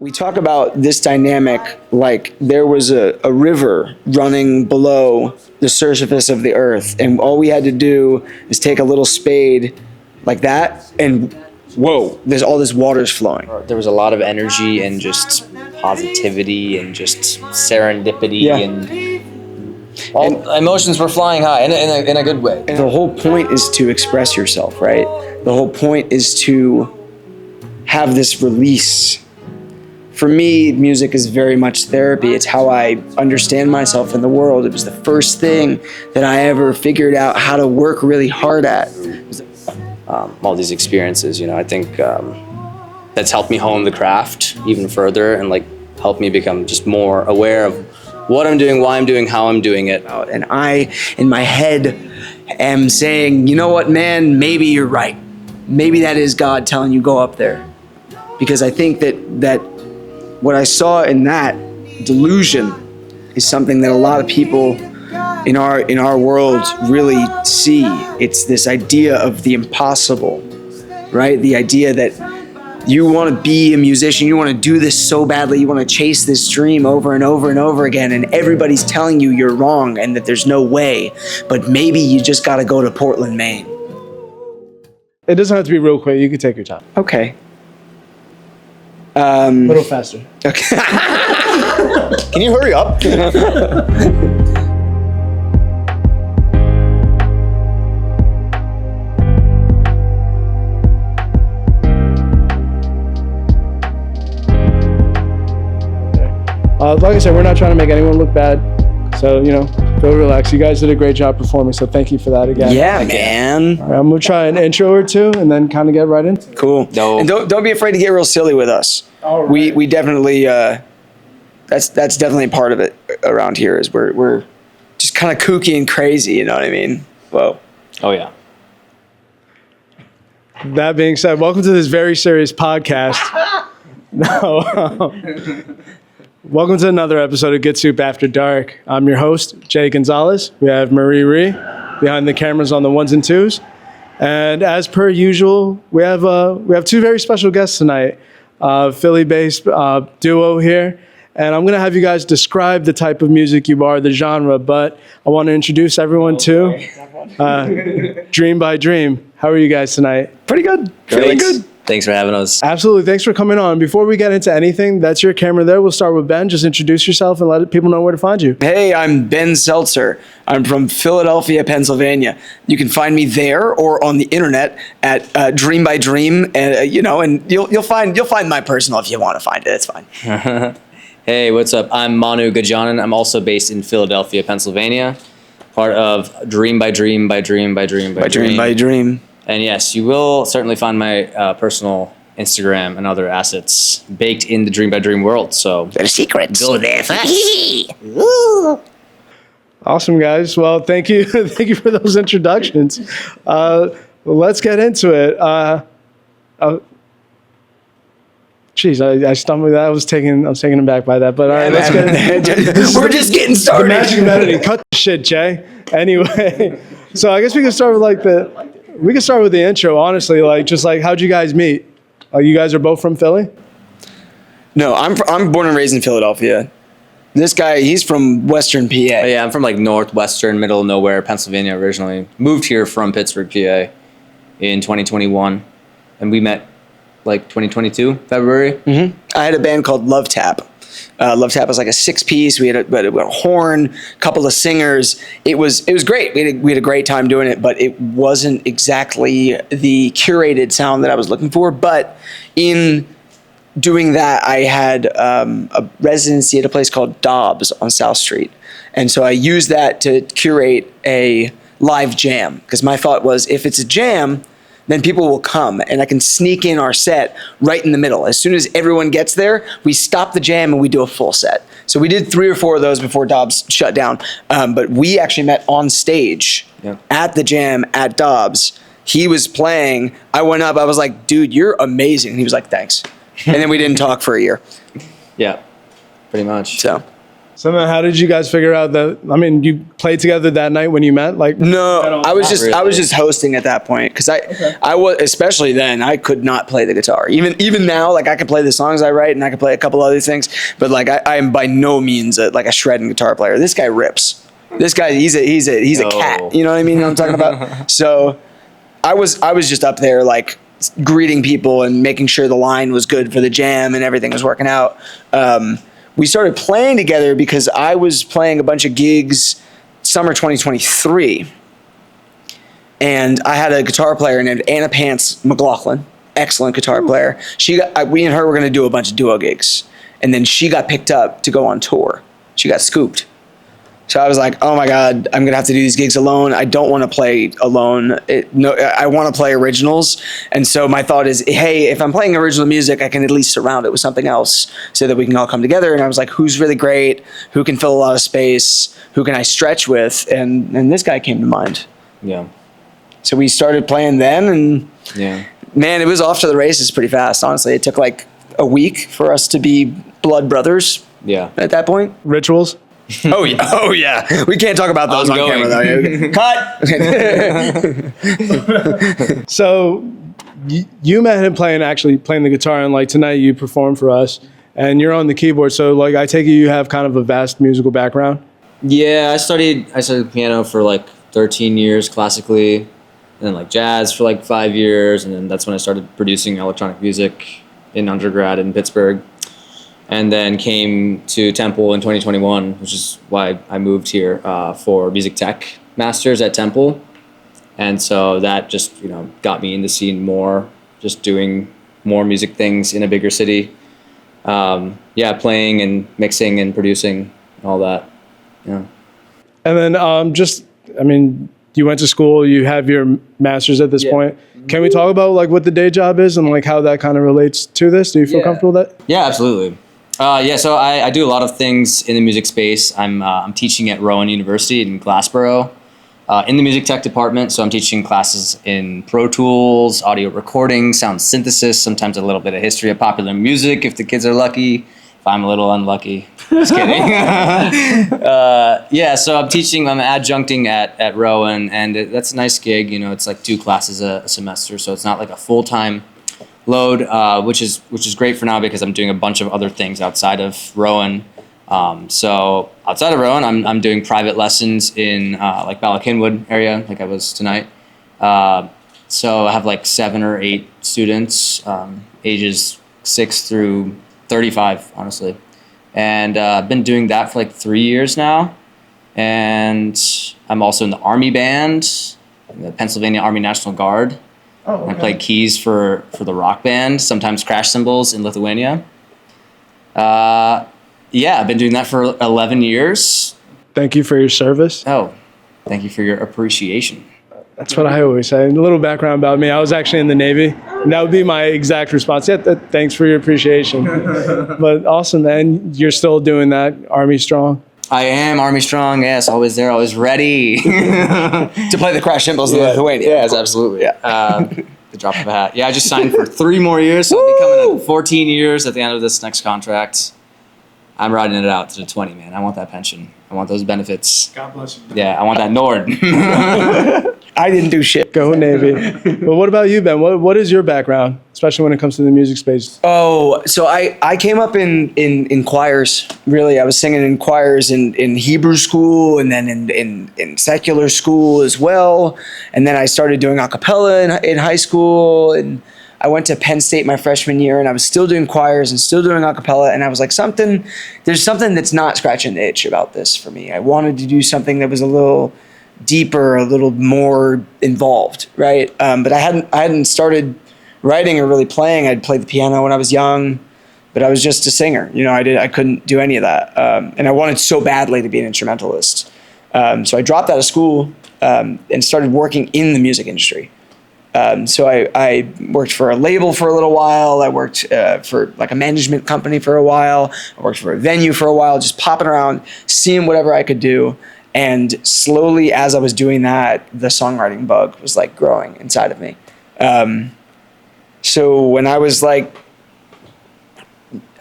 We talk about this dynamic like there was a river running below the surface of the earth, and all we had to do is take a little spade like that, and whoa, there's all this water's flowing. There was a lot of energy and just positivity and just serendipity and all emotions were flying high in a good way. And the whole point is to express yourself, right? The whole point is to have this release. For me, music is very much therapy. It's how I understand myself in the world. It was the first thing that I ever figured out how to work really hard at. All these experiences, I think that's helped me hone the craft even further and helped me become just more aware of what I'm doing, why I'm doing, how I'm doing it. And I, in my head, am saying, you know what, man, maybe you're right. Maybe that is God telling you go up there. Because I think that what I saw in that delusion is something that a lot of people in our world really see. It's this idea of the impossible, right? The idea that you want to be a musician, you want to do this so badly, you want to chase this dream over and over and over again, and everybody's telling you you're wrong and that there's no way, but maybe you just got to go to Portland, Maine. It doesn't have to be real quick. You can take your time. Okay. A little faster. Okay. Can you hurry up? Like I said, we're not trying to make anyone look bad. So, feel relaxed. You guys did a great job performing, so thank you for that again. Yeah, man. All right, I'm going to try an intro or two and then kind of get right into it. Cool. No. And don't be afraid to get real silly with us. All right. We definitely, that's definitely part of it around here is we're just kind of kooky and crazy, you know what I mean? Whoa. Oh, yeah. That being said, welcome to this very serious podcast. Welcome to another episode of Good Soup After Dark. I'm your host, Jay Gonzalez. We have Morihrihart behind the cameras on the ones and twos. And as per usual, we have two very special guests tonight, Philly-based duo here. And I'm going to have you guys describe the type of music you are, the genre, but I want to introduce everyone to Dream by Dream. How are you guys tonight? Pretty good. Great. Feeling good. Thanks for having us. Absolutely. Thanks for coming on. Before we get into anything, that's your camera there. We'll start with Ben. Just introduce yourself and let people know where to find you. Hey, I'm Ben Seltzer. I'm from Philadelphia, Pennsylvania. You can find me there or on the internet at Dream by Dream, and you'll find my personal if you want to find it. It's fine. Hey, what's up? I'm Manu Gajanan. I'm also based in Philadelphia, Pennsylvania. Part of Dream by Dream by Dream by Dream by Dream. Dream by Dream. And yes, you will certainly find my personal Instagram and other assets baked in the Dream by Dream world. So They're secrets. go there first. Awesome, guys. Well, thank you. Thank you for those introductions. Let's get into it. I stumbled. I was taken aback by that. But all right, let's get into it. We're just getting The started. magic of editing. Cut the shit, Jay. Anyway, so I guess we can start with the intro. Honestly, how'd you guys meet? You guys are both from Philly? No, I'm born and raised in Philadelphia. This guy, he's from Western PA. Yeah, I'm from northwestern, middle of nowhere, Pennsylvania originally. Moved here from Pittsburgh, PA in 2021. And we met 2022, February. Mm-hmm. I had a band called Love Tap. Love Tap was like a 6-piece. We had a horn, a couple of singers. It was great. We had a great time doing it, but it wasn't exactly the curated sound that I was looking for. But in doing that, I had a residency at a place called Dobbs on South Street. And so I used that to curate a live jam, because my thought was, if it's a jam, then people will come and I can sneak in our set right in the middle. As soon as everyone gets there, we stop the jam and we do a full set. So we did 3 or 4 of those before Dobbs shut down. But we actually met on stage at the jam at Dobbs. He was playing. I went up. I was like, dude, you're amazing. And he was like, thanks. And then we didn't talk for a year. Yeah, pretty much. So So then how did you guys figure out that, I mean, you played together that night when you met? Like, No, I was really. just hosting at that point because I was, especially then, I could not play the guitar. Even now, like I could play the songs I write and I could play a couple other things, but like I am by no means like a shredding guitar player. This guy rips. This guy, he's a cat. You know what I mean? You know what I'm talking about? So I was just up there like greeting people and making sure the line was good for the jam and everything was working out. We started playing together because I was playing a bunch of gigs summer 2023. And I had a guitar player named Anna Pants McLaughlin, excellent guitar player. We and her were going to do a bunch of duo gigs. And then she got picked up to go on tour. She got scooped. So I was like, oh my God, I'm going to have to do these gigs alone. I don't want to play alone. I want to play originals. And so my thought is, hey, if I'm playing original music, I can at least surround it with something else so that we can all come together. And I was like, who's really great? Who can fill a lot of space? Who can I stretch with? And this guy came to mind. Yeah. So we started playing then, and Yeah. man, it was off to the races pretty fast, honestly. It took like a week for us to be blood brothers Yeah. at that point. rituals? Oh yeah. We can't talk about those on camera though. Cut. So you met him actually playing the guitar, and like tonight you performed for us, and you're on the keyboard. So like I take it you have kind of a vast musical background. Yeah, I studied piano for like 13 years classically, and then like jazz for like 5 years, and then that's when I started producing electronic music in undergrad in Pittsburgh. And then came to Temple in 2021, which is why I moved here for music tech masters at Temple. And so that just, got me in the scene more, just doing more music things in a bigger city. Playing and mixing and producing and all that. Yeah. And then you went to school, you have your master's at this point. Can we talk about like what the day job is and like how that kind of relates to this? Do you feel comfortable with that? Yeah, absolutely. So I do a lot of things in the music space. I'm teaching at Rowan University in Glassboro in the music tech department. So I'm teaching classes in Pro Tools, audio recording, sound synthesis, sometimes a little bit of history of popular music if the kids are lucky. If I'm a little unlucky, just kidding. So I'm adjuncting at Rowan, and that's a nice gig. It's like 2 classes a semester, so it's not like a full-time load, which is great for now because I'm doing a bunch of other things outside of Rowan. So outside of Rowan, I'm doing private lessons in like Ballackinwood area, like I was tonight. So I have like 7 or 8 students, ages 6 through 35, honestly. And I've been doing that for like 3 years now. And I'm also in the Army band, the Pennsylvania Army National Guard. Oh, okay. I play keys for the rock band, sometimes crash cymbals in Lithuania. I've been doing that for 11 years. Thank you for your service. Oh, thank you for your appreciation. That's what I always say. A little background about me. I was actually in the Navy. And that would be my exact response. Yeah, thanks for your appreciation. But awesome, man. You're still doing that, Army Strong. I am Army Strong, yes, always there, always ready. To play the crash cymbals in Lithuania. Yes, absolutely. The drop of a hat. Yeah, I just signed for 3 more years, so I'll be coming at 14 years at the end of this next contract. I'm riding it out to the 20, man. I want that pension. I want those benefits. God bless you. Yeah, I want that Nord. I didn't do shit. Go Navy. But what about you, Ben? What is your background, especially when it comes to the music space? Oh, so I came up in choirs, really. I was singing in choirs in Hebrew school and then in secular school as well. And then I started doing a cappella in high school, and I went to Penn State my freshman year, and I was still doing choirs and still doing a cappella, and I was like, there's something that's not scratching the itch about this for me. I wanted to do something that was a little deeper, a little more involved, right? But I hadn't started writing or really playing. I'd played the piano when I was young, but I was just a singer. I couldn't do any of that, and I wanted so badly to be an instrumentalist. So I dropped out of school and started working in the music industry. So I worked for a label for a little while. I worked for like a management company for a while. I worked for a venue for a while, just popping around, seeing whatever I could do. And slowly, as I was doing that, the songwriting bug was like growing inside of me. So when I was like,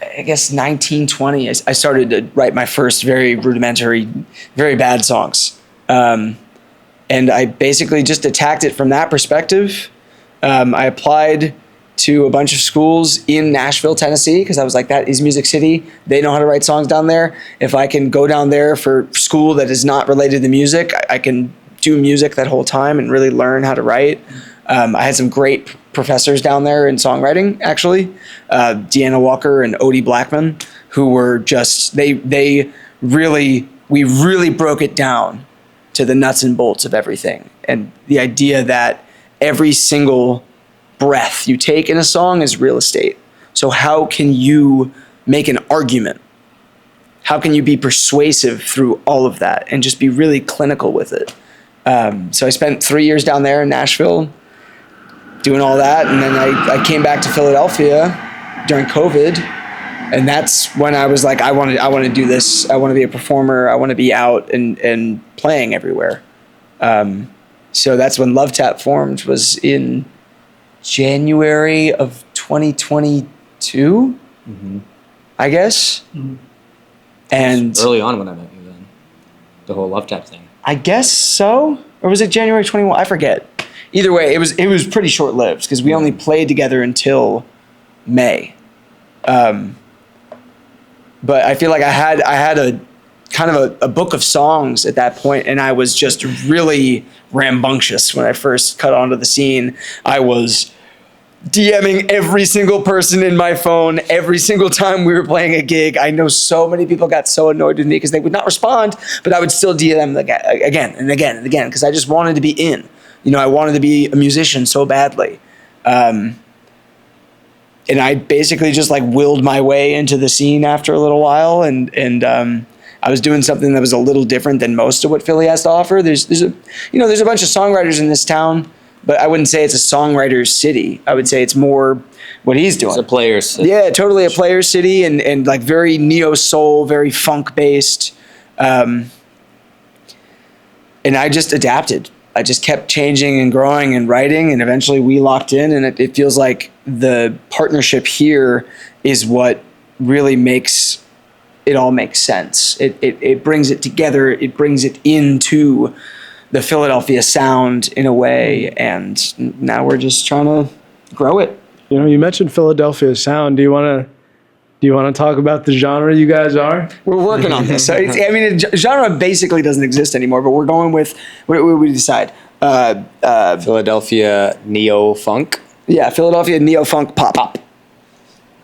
I guess 1920, I started to write my first very rudimentary, very bad songs. And I basically just attacked it from that perspective. I applied to a bunch of schools in Nashville, Tennessee, because I was like, that is Music City. They know how to write songs down there. If I can go down there for school that is not related to music, I can do music that whole time and really learn how to write. I had some great professors down there in songwriting, actually. Deanna Walker and Odie Blackman, who were just, we really broke it down to the nuts and bolts of everything. And the idea that every single breath you take in a song is real estate. So how can you make an argument? How can you be persuasive through all of that and just be really clinical with it? So I spent 3 years down there in Nashville doing all that. And then I came back to Philadelphia during COVID. And that's when I was like, I want to do this. I want to be a performer. I want to be out and playing everywhere. So that's when Love Tap formed, was in January of 2022, I guess. Mm-hmm. And early on when I met you, then the whole Love Tap thing. I guess so, or was it January 21? I forget. Either way, it was pretty short lived because we only played together until May. But I feel like I had a kind of a book of songs at that point, and I was just really rambunctious when I first cut onto the scene. I was DMing every single person in my phone every single time we were playing a gig. I know so many people got so annoyed with me because they would not respond, but I would still DM them again and again and again because I just wanted to be in. You know, I wanted to be a musician so badly. And I basically just like willed my way into the scene after a little while, and I was doing something that was a little different than most of what Philly has to offer. There's a bunch of songwriters in this town, but I wouldn't say it's a songwriter's city. I would say it's more what he's doing. It's a player's city. Yeah, totally a player's city, and like very neo soul, very funk based. And I just adapted. I just kept changing and growing and writing, and eventually we locked in, and it feels like the partnership here is what really makes it all make sense. It brings it together. It brings it into the Philadelphia sound in a way, and now we're just trying to grow it. You know, you mentioned Philadelphia sound. Do you want to talk about the genre you guys are? We're working on this. Genre basically doesn't exist anymore, but we're going with what we decide. Philadelphia neo funk. Yeah, Philadelphia neo funk pop.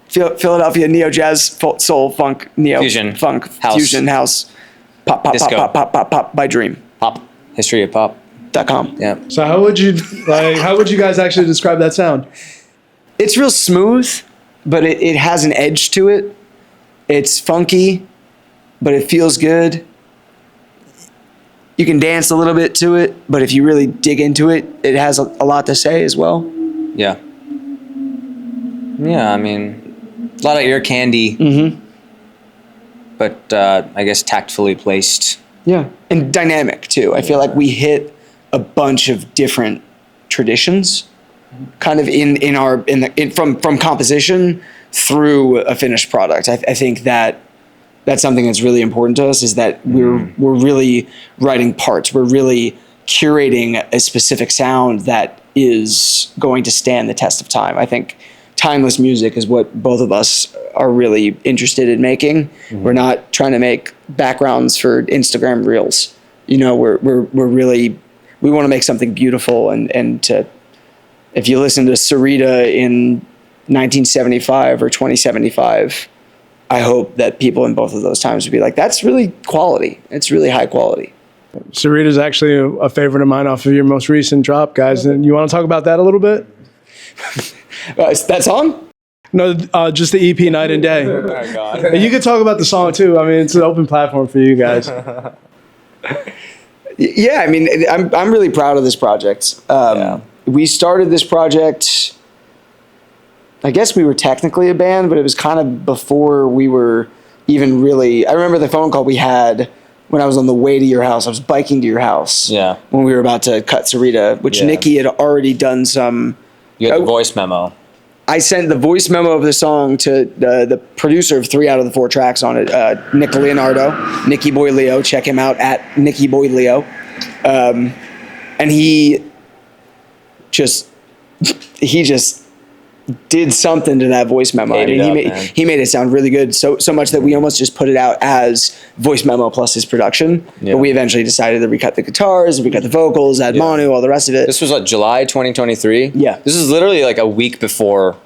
Philadelphia neo jazz soul funk neo fusion funk house. Fusion house pop Disco. pop by Dream. Pop. History of pop.com. Yeah. So how would you guys actually describe that sound? It's real smooth, but it has an edge to it. It's funky, but it feels good. You can dance a little bit to it, but if you really dig into it, it has a lot to say as well. Yeah. Yeah, I mean, a lot of ear candy, but I guess tactfully placed. Yeah, and dynamic too. I feel like we hit a bunch of different traditions, kind of from composition through a finished product. I think that's something that's really important to us, is that we're really writing parts. We're really curating a specific sound that is going to stand the test of time. I think timeless music is what both of us are really interested in making. We're not trying to make backgrounds for Instagram reels. You know, we want to make something beautiful, and if you listen to Sarita in 1975 or 2075, I hope that people in both of those times would be like, that's really quality. It's really high quality. Sarita is actually a favorite of mine off of your most recent drop, guys. And you want to talk about that a little bit? That song? No, just the EP Night and Day. Oh my God. And you can talk about the song too. I mean, it's an open platform for you guys. Yeah, I mean, I'm really proud of this project. We started this project, I guess we were technically a band, but it was kind of before we were even really. I remember the phone call we had when I was on the way to your house. I was biking to your house. Yeah. When we were about to cut Sarita, which Nikki had already done some. You had the voice memo. I sent the voice memo of the song to the producer of 3 out of the 4 tracks on it, Nick Leonardo, Nicky Boy Leo. Check him out at Nicky Boy Leo. And he just did something to that voice memo. I mean, he made it sound really good, so much that we almost just put it out as voice memo plus his production. Yeah. But we eventually decided to recut the guitars, recut the vocals, add mono, all the rest of it. This was what, July 2023? Yeah. This is literally like a week before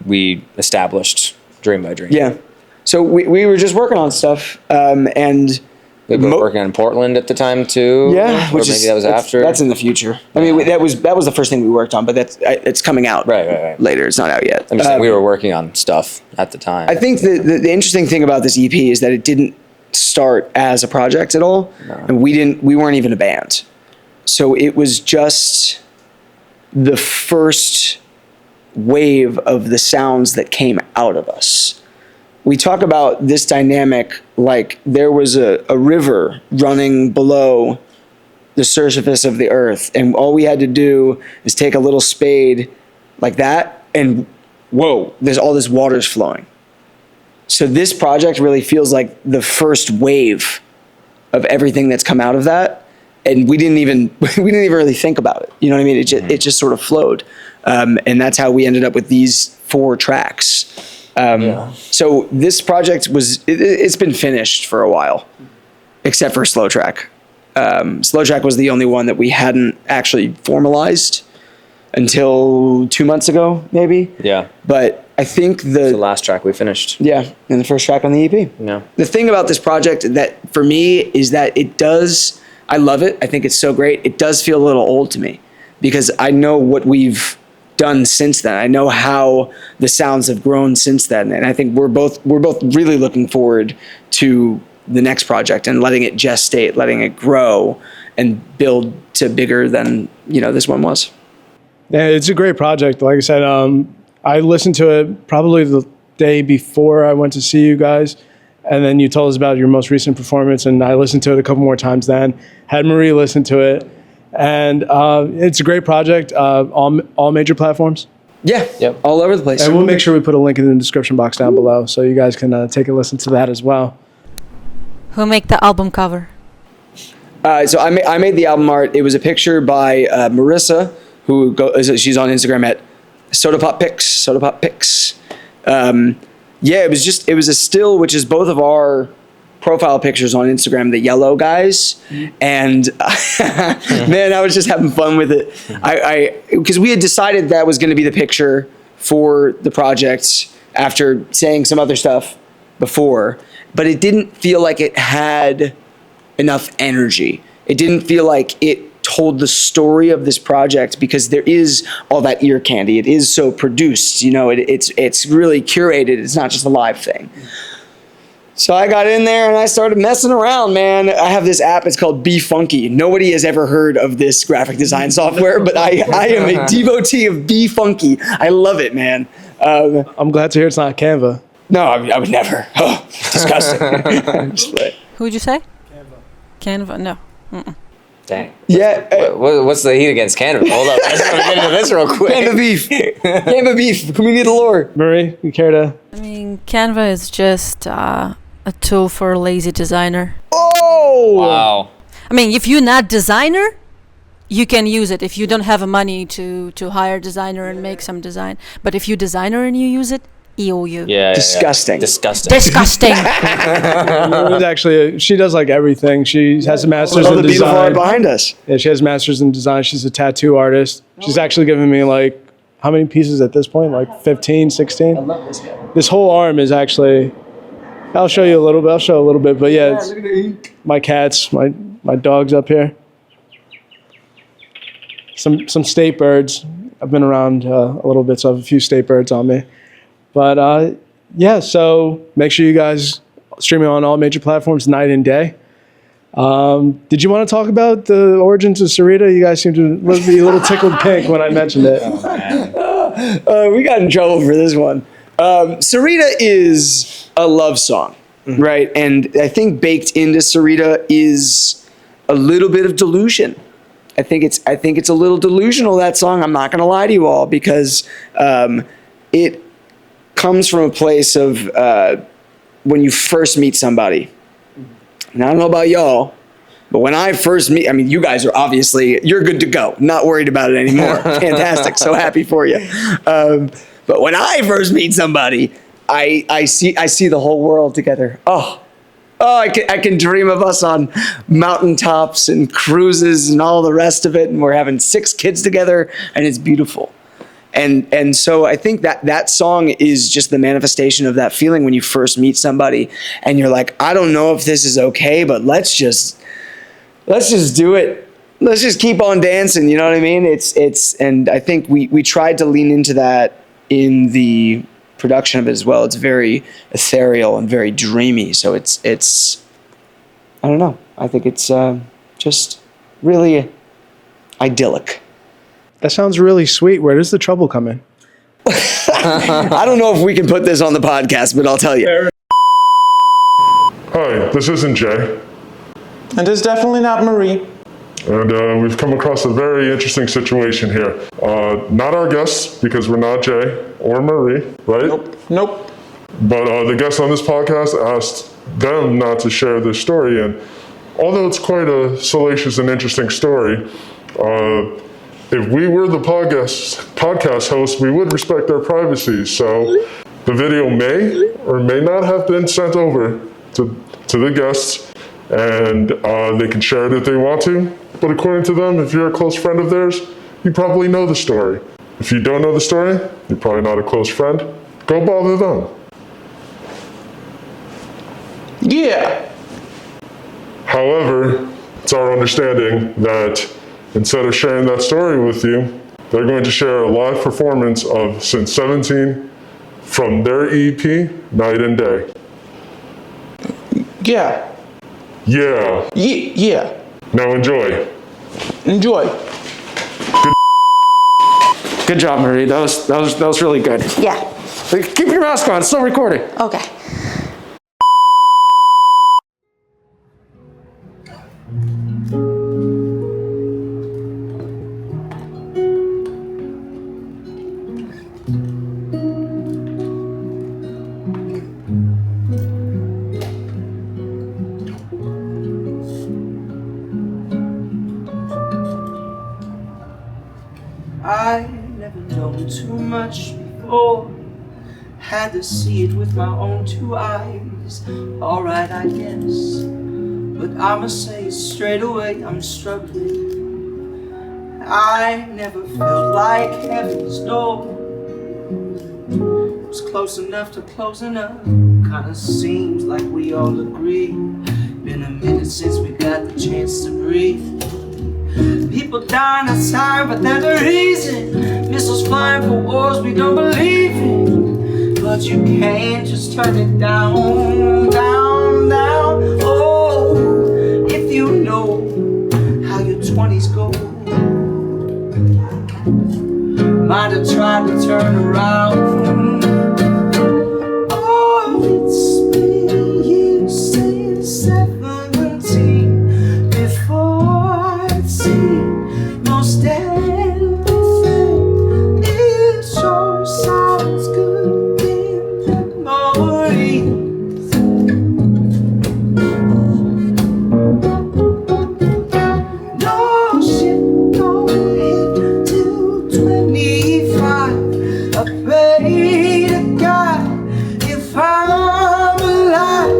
we established Dream by Dream. Yeah. So we were just working on stuff, and we were working in Portland at the time too. Yeah, or maybe that was after. That's in the future. I mean, that was the first thing we worked on, but it's coming out later. It's not out yet. I'm just saying we were working on stuff at the time. I think the interesting thing about this EP is that it didn't start as a project at all, and we weren't even a band. So it was just the first wave of the sounds that came out of us. We talk about this dynamic like there was a river running below the surface of the earth, and all we had to do is take a little spade like that, and whoa, there's all this water's flowing. So this project really feels like the first wave of everything that's come out of that, and we didn't even really think about it. You know what I mean? It just sort of flowed, and that's how we ended up with these 4 tracks. So this project it's been finished for a while, except for Slow Track. Slow Track was the only one that we hadn't actually formalized until 2 months ago, maybe. Yeah. But I think the last track we finished. Yeah, and the first track on the EP. Yeah. The thing about this project that for me is that I love it. I think it's so great. It does feel a little old to me because I know what we've done since then. I know how the sounds have grown since then, and I think we're both really looking forward to the next project and letting it gestate, letting it grow and build to bigger than this one was. Yeah, it's a great project. Like I said, I listened to it probably the day before I went to see you guys, and then you told us about your most recent performance, and I listened to it a couple more times then. Had Marie listen to it. And it's a great project, all major platforms. Yeah, yep. All over the place. And we'll make sure we put a link in the description box down below so you guys can take a listen to that as well. Who make the album cover? So I made the album art. It was a picture by Marissa, she's on Instagram at Soda Pop Pics. It was a still, which is both of our profile pictures on Instagram, the yellow guys, and man, I was just having fun with it. Because we had decided that was going to be the picture for the project after saying some other stuff before, but it didn't feel like it had enough energy. It didn't feel like it told the story of this project because there is all that ear candy. It is so produced, it's really curated. It's not just a live thing. So I got in there and I started messing around, man. I have this app. It's called Be Funky. Nobody has ever heard of this graphic design software, but I am a devotee of Be Funky. I love it, man. I'm glad to hear it's not Canva. No, I would never. Oh, disgusting. Who'd you say? Canva. No. Mm-mm. Dang. Yeah. What's the heat against Canva? Hold up. I just want to get into this real quick. Canva beef. Canva beef. Community of the lore. Marie, you care to? I mean, Canva is just a tool for a lazy designer. Oh! Wow. I mean, if you're not designer, you can use it if you don't have money to hire a designer and make some design. But if you're designer and you use it, EOU. Yeah. Disgusting. Disgusting. Disgusting. Actually, she does like everything. She has a master's in the beautiful art design. behind us. Yeah, she has a master's in design. She's a tattoo artist. She's actually given me like, how many pieces at this point? Like 15, 16? I love this guy. This whole arm is actually, I'll show you a little bit. But yeah, it's my cats, my dogs up here. Some state birds. I've been around a little bit, so I have a few state birds on me. But yeah, so make sure you guys stream it on all major platforms night and day. Did you want to talk about the origins of Sarita? You guys seem to be a little tickled pink when I mentioned it. We got in trouble for this one. Sarita is a love song, right? And I think baked into Sarita is a little bit of delusion. I think it's a little delusional, that song. I'm not going to lie to you all, because it comes from a place of when you first meet somebody. And I don't know about y'all, but when I first meet, I mean, you guys are obviously, you're good to go. Not worried about it anymore. Fantastic. So happy for you. But when I first meet somebody, I see the whole world together. Oh, I can dream of us on mountaintops and cruises and all the rest of it. And we're having 6 kids together and it's beautiful. And so I think that song is just the manifestation of that feeling when you first meet somebody and you're like, I don't know if this is okay, but let's just do it. Let's just keep on dancing. You know what I mean? And I think we tried to lean into that in the production of it as well. It's very ethereal and very dreamy. So it's I don't know. I think it's just really idyllic. That sounds really sweet. Where does the trouble come in? I don't know if we can put this on the podcast, but I'll tell you. Hi, this isn't Jay. And it's definitely not Marie. And we've come across a very interesting situation here. Not our guests, because we're not Jay or Marie, right? Nope. But the guests on this podcast asked them not to share their story. And although it's quite a salacious and interesting story, if we were the podcast hosts, we would respect their privacy. So the video may or may not have been sent over to the guests, and they can share it if they want to. But according to them, if you're a close friend of theirs, you probably know the story. If you don't know the story, you're probably not a close friend. Go bother them. Yeah. However, it's our understanding that instead of sharing that story with you, they're going to share a live performance of Since 17 from their EP, Night and Day. Yeah. Yeah. Yeah. Now enjoy. Enjoy. Good job, Marie. That was really good. Yeah. Keep your mask on. It's still recording. Okay. I never known too much before. Had to see it with my own 2 eyes. Alright, I guess. But I'ma say it straight away, I'm struggling. I never felt like heaven's door was close enough to closing up. Kinda seems like we all agree. Been a minute since we got the chance to breathe. People dying outside, but there's a reason. Missiles flying for wars we don't believe in. But you can't just turn it down, down, down. Oh, if you know how your 20s go. Might have tried to turn around. Oh, it's been years since 17 before I'd seen most everything. It sure sounds good in memories. No shit don't hit till 25. I pray to God if I'm alive,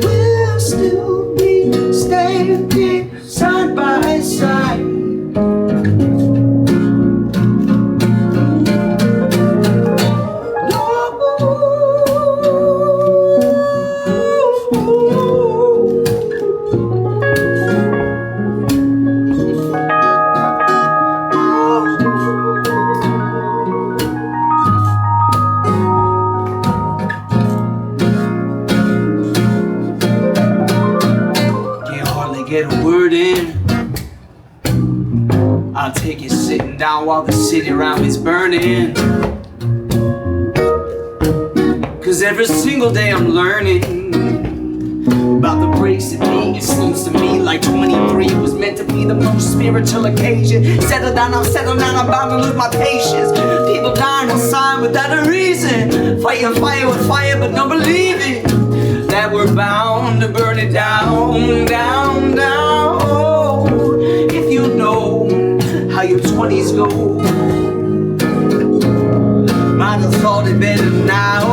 we'll still be standing side by side. Can't hardly get a word in. I'll take it sitting down while the city around me's burning. Cause every single day I'm learning about the breaks that beat. It seems to me like like 23 was meant to be the most spiritual occasion. Settle down, I'm bound to lose my patience. People dying outside without a reason. Fighting fire with fire, but don't believe it. That we're bound to burn it down, down, down. Oh, if you know how your 20s go, might have thought it better now.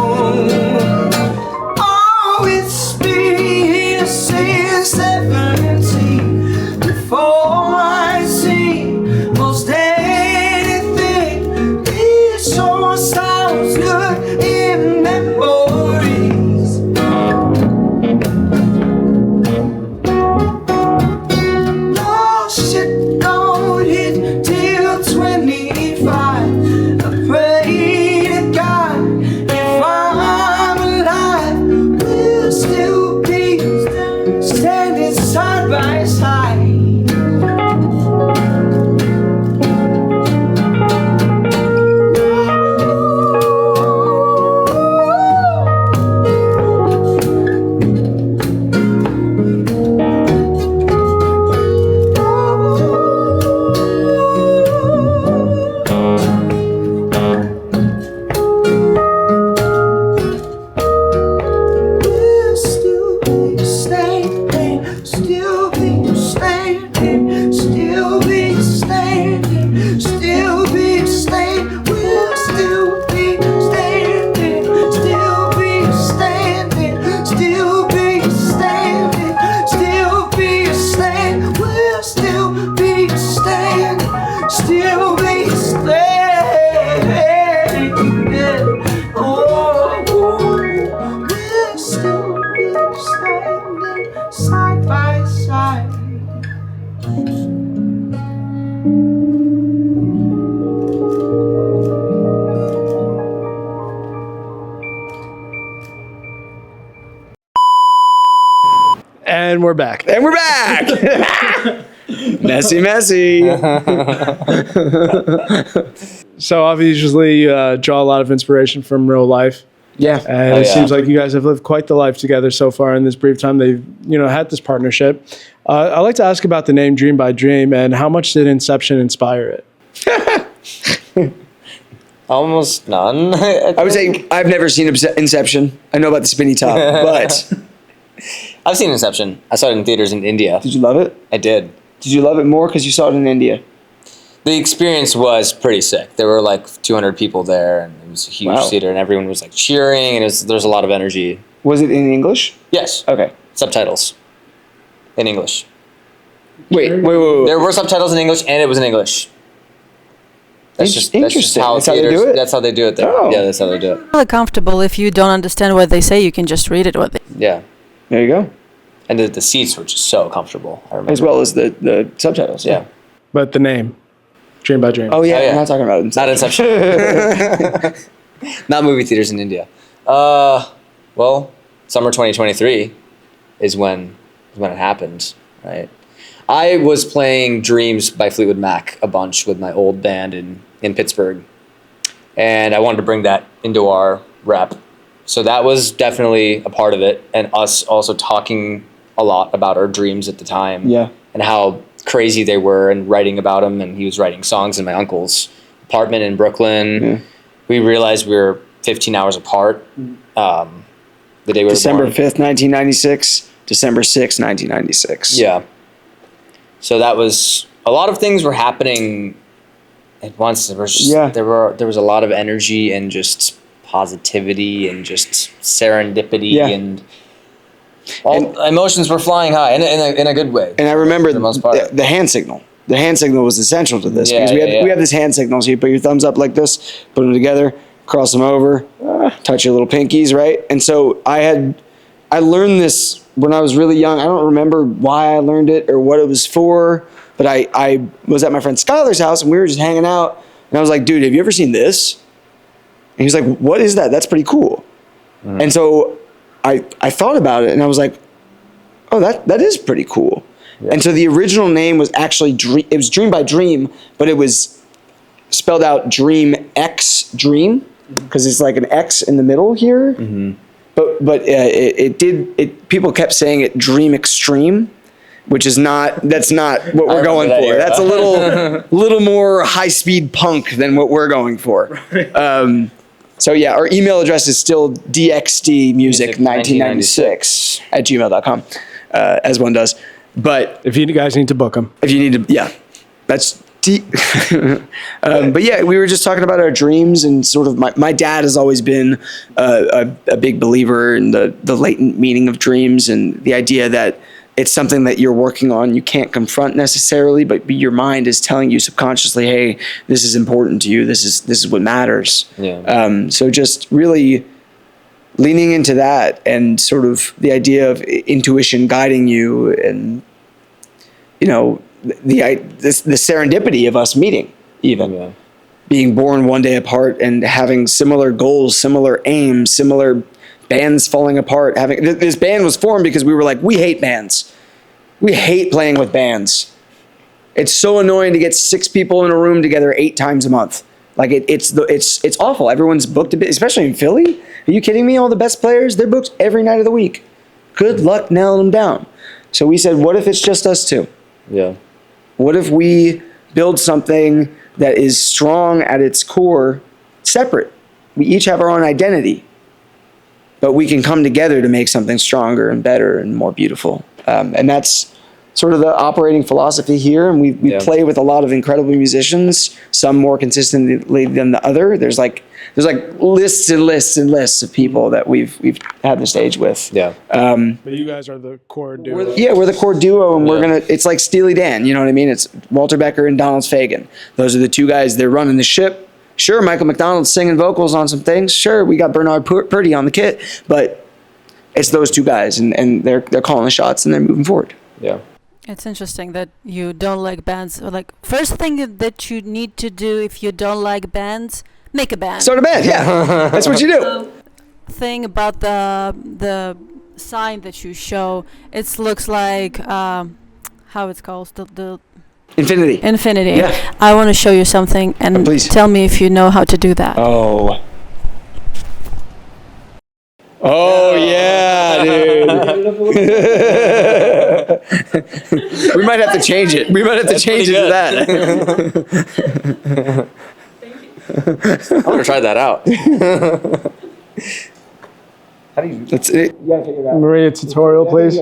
Oh, it's been since 17 before I see most anything. This sure sounds good in memories. Oh, shit don't hit till 25. I pray to God if I'm alive, we'll still be standing side by side. We'll still be standing, still be standing, still be standing, still be standing. We'll still be standing, still be standing, still be standing, still be standing. We'll still be standing, still be standing. Oh, we'll still be standing side by side. And we're back. And we're back. Messy. So obviously, draw a lot of inspiration from real life. Yeah. And it yeah. seems like you guys have lived quite the life together so far in this brief time they've, had this partnership. I'd like to ask about the name Dream by Dream and how much did Inception inspire it? Almost none. I would say I've never seen Inception. I know about the spinny top, but I've seen Inception. I saw it in theaters in India. did you love it? I did. Did you love it more because you saw it in India? The experience was pretty sick. There were like 200 people there, and it was a huge Wow. theater, and everyone was like cheering, and there's a lot of energy. Was it in English? Yes. Okay. Subtitles in English. Wait. There were subtitles in English, and it was in English. That's just Interesting. how That's how they theaters. do it? That's how they do it there. Oh. Yeah, that's how they do it. Really comfortable. If you don't understand what they say, you can just read it. What they Yeah, There you go. and the seats were just so comfortable. I remember. As well as the subtitles. Yeah. But the name, Dream by Dream. Oh yeah, Oh, yeah. I'm not talking about Inception. Not Inception. Not movie theaters in India. Well, summer 2023 is when it happened, right? I was playing Dreams by Fleetwood Mac a bunch with my old band in Pittsburgh, and I wanted to bring that into our rep. So that was definitely a part of it, and us also talking a lot about our dreams at the time. Yeah. And how crazy they were, and writing about them. And he was writing songs in my uncle's apartment in Brooklyn. Yeah. We realized we were 15 hours apart. The day we were December born. 5th, 1996. December 6th, 1996. Yeah. So that was, a lot of things were happening at once. There was just, Yeah. there was a lot of energy and just positivity and just serendipity Yeah. and all emotions were flying high in a good way. And I remember For the most part. the hand signal. The hand signal was essential to this Yeah, because yeah. we have this hand signal. So you put your thumbs up like this, put them together, cross them over, touch your little pinkies, right? And so I learned this when I was really young. I don't remember why I learned it or what it was for, but I was at my friend Skylar's house and we were just hanging out. And I was like, dude, have you ever seen this? And he's like, what is that? That's pretty cool. Mm-hmm. And so I thought about it and I was like, oh, that is pretty cool. Yeah. And so the original name was actually it was Dream by Dream, but it was spelled out Dream X Dream because it's like an X in the middle here. Mm-hmm. But people kept saying it Dream Extreme, which is that's not what we're going that for. era. That's a little more high-speed punk than what we're going for. So yeah, our email address is still dxdmusic1996 at gmail.com, as one does. But If you guys need to book them. if you need to, yeah, that's but yeah, we were just talking about our dreams and sort of my dad has always been a big believer in the latent meaning of dreams and the idea that it's something that you're working on. You can't confront necessarily, but your mind is telling you subconsciously, hey, this is important to you. This is what matters. Yeah. So just really leaning into that and sort of the idea of intuition guiding you and, the serendipity of us meeting, even being born one day apart and having similar goals, similar aims, similar bands falling apart. This band was formed because we were like, we hate bands. We hate playing with bands. It's so annoying to get 6 people in a room together 8 times a month. Like it's awful. Everyone's booked a bit, especially in Philly. Are you kidding me? All the best players, they're booked every night of the week. Good luck nailing them down. So we said, what if it's just us 2? Yeah. What if we build something that is strong at its core, separate? We each have our own identity, but we can come together to make something stronger and better and more beautiful. And that's sort of the operating philosophy here. And we play with a lot of incredible musicians, some more consistently than the other. There's like lists and lists and lists of people that we've had the stage with. Yeah. But you guys are the core duo. We're the core duo, and it's like Steely Dan, you know what I mean? It's Walter Becker and Donald Fagen. Those are the 2 guys, they're running the ship. Sure, Michael McDonald's singing vocals on some things. Sure, we got Bernard Purdy on the kit, but it's those 2 guys, and they're calling the shots, and they're moving forward. Yeah. It's interesting that you don't like bands. Like, first thing that you need to do if you don't like bands, make a band. Start a band, yeah. That's what you do. Thing about the sign that you show, it looks like how it's called, the Infinity. Yeah. I want to show you something, and please. Tell me if you know how to do that. Oh yeah, dude. We might have to change it. We might have to change it to that. I'm gonna try that out. How do you? That's it. You gotta figure it out. Maria, tutorial, please.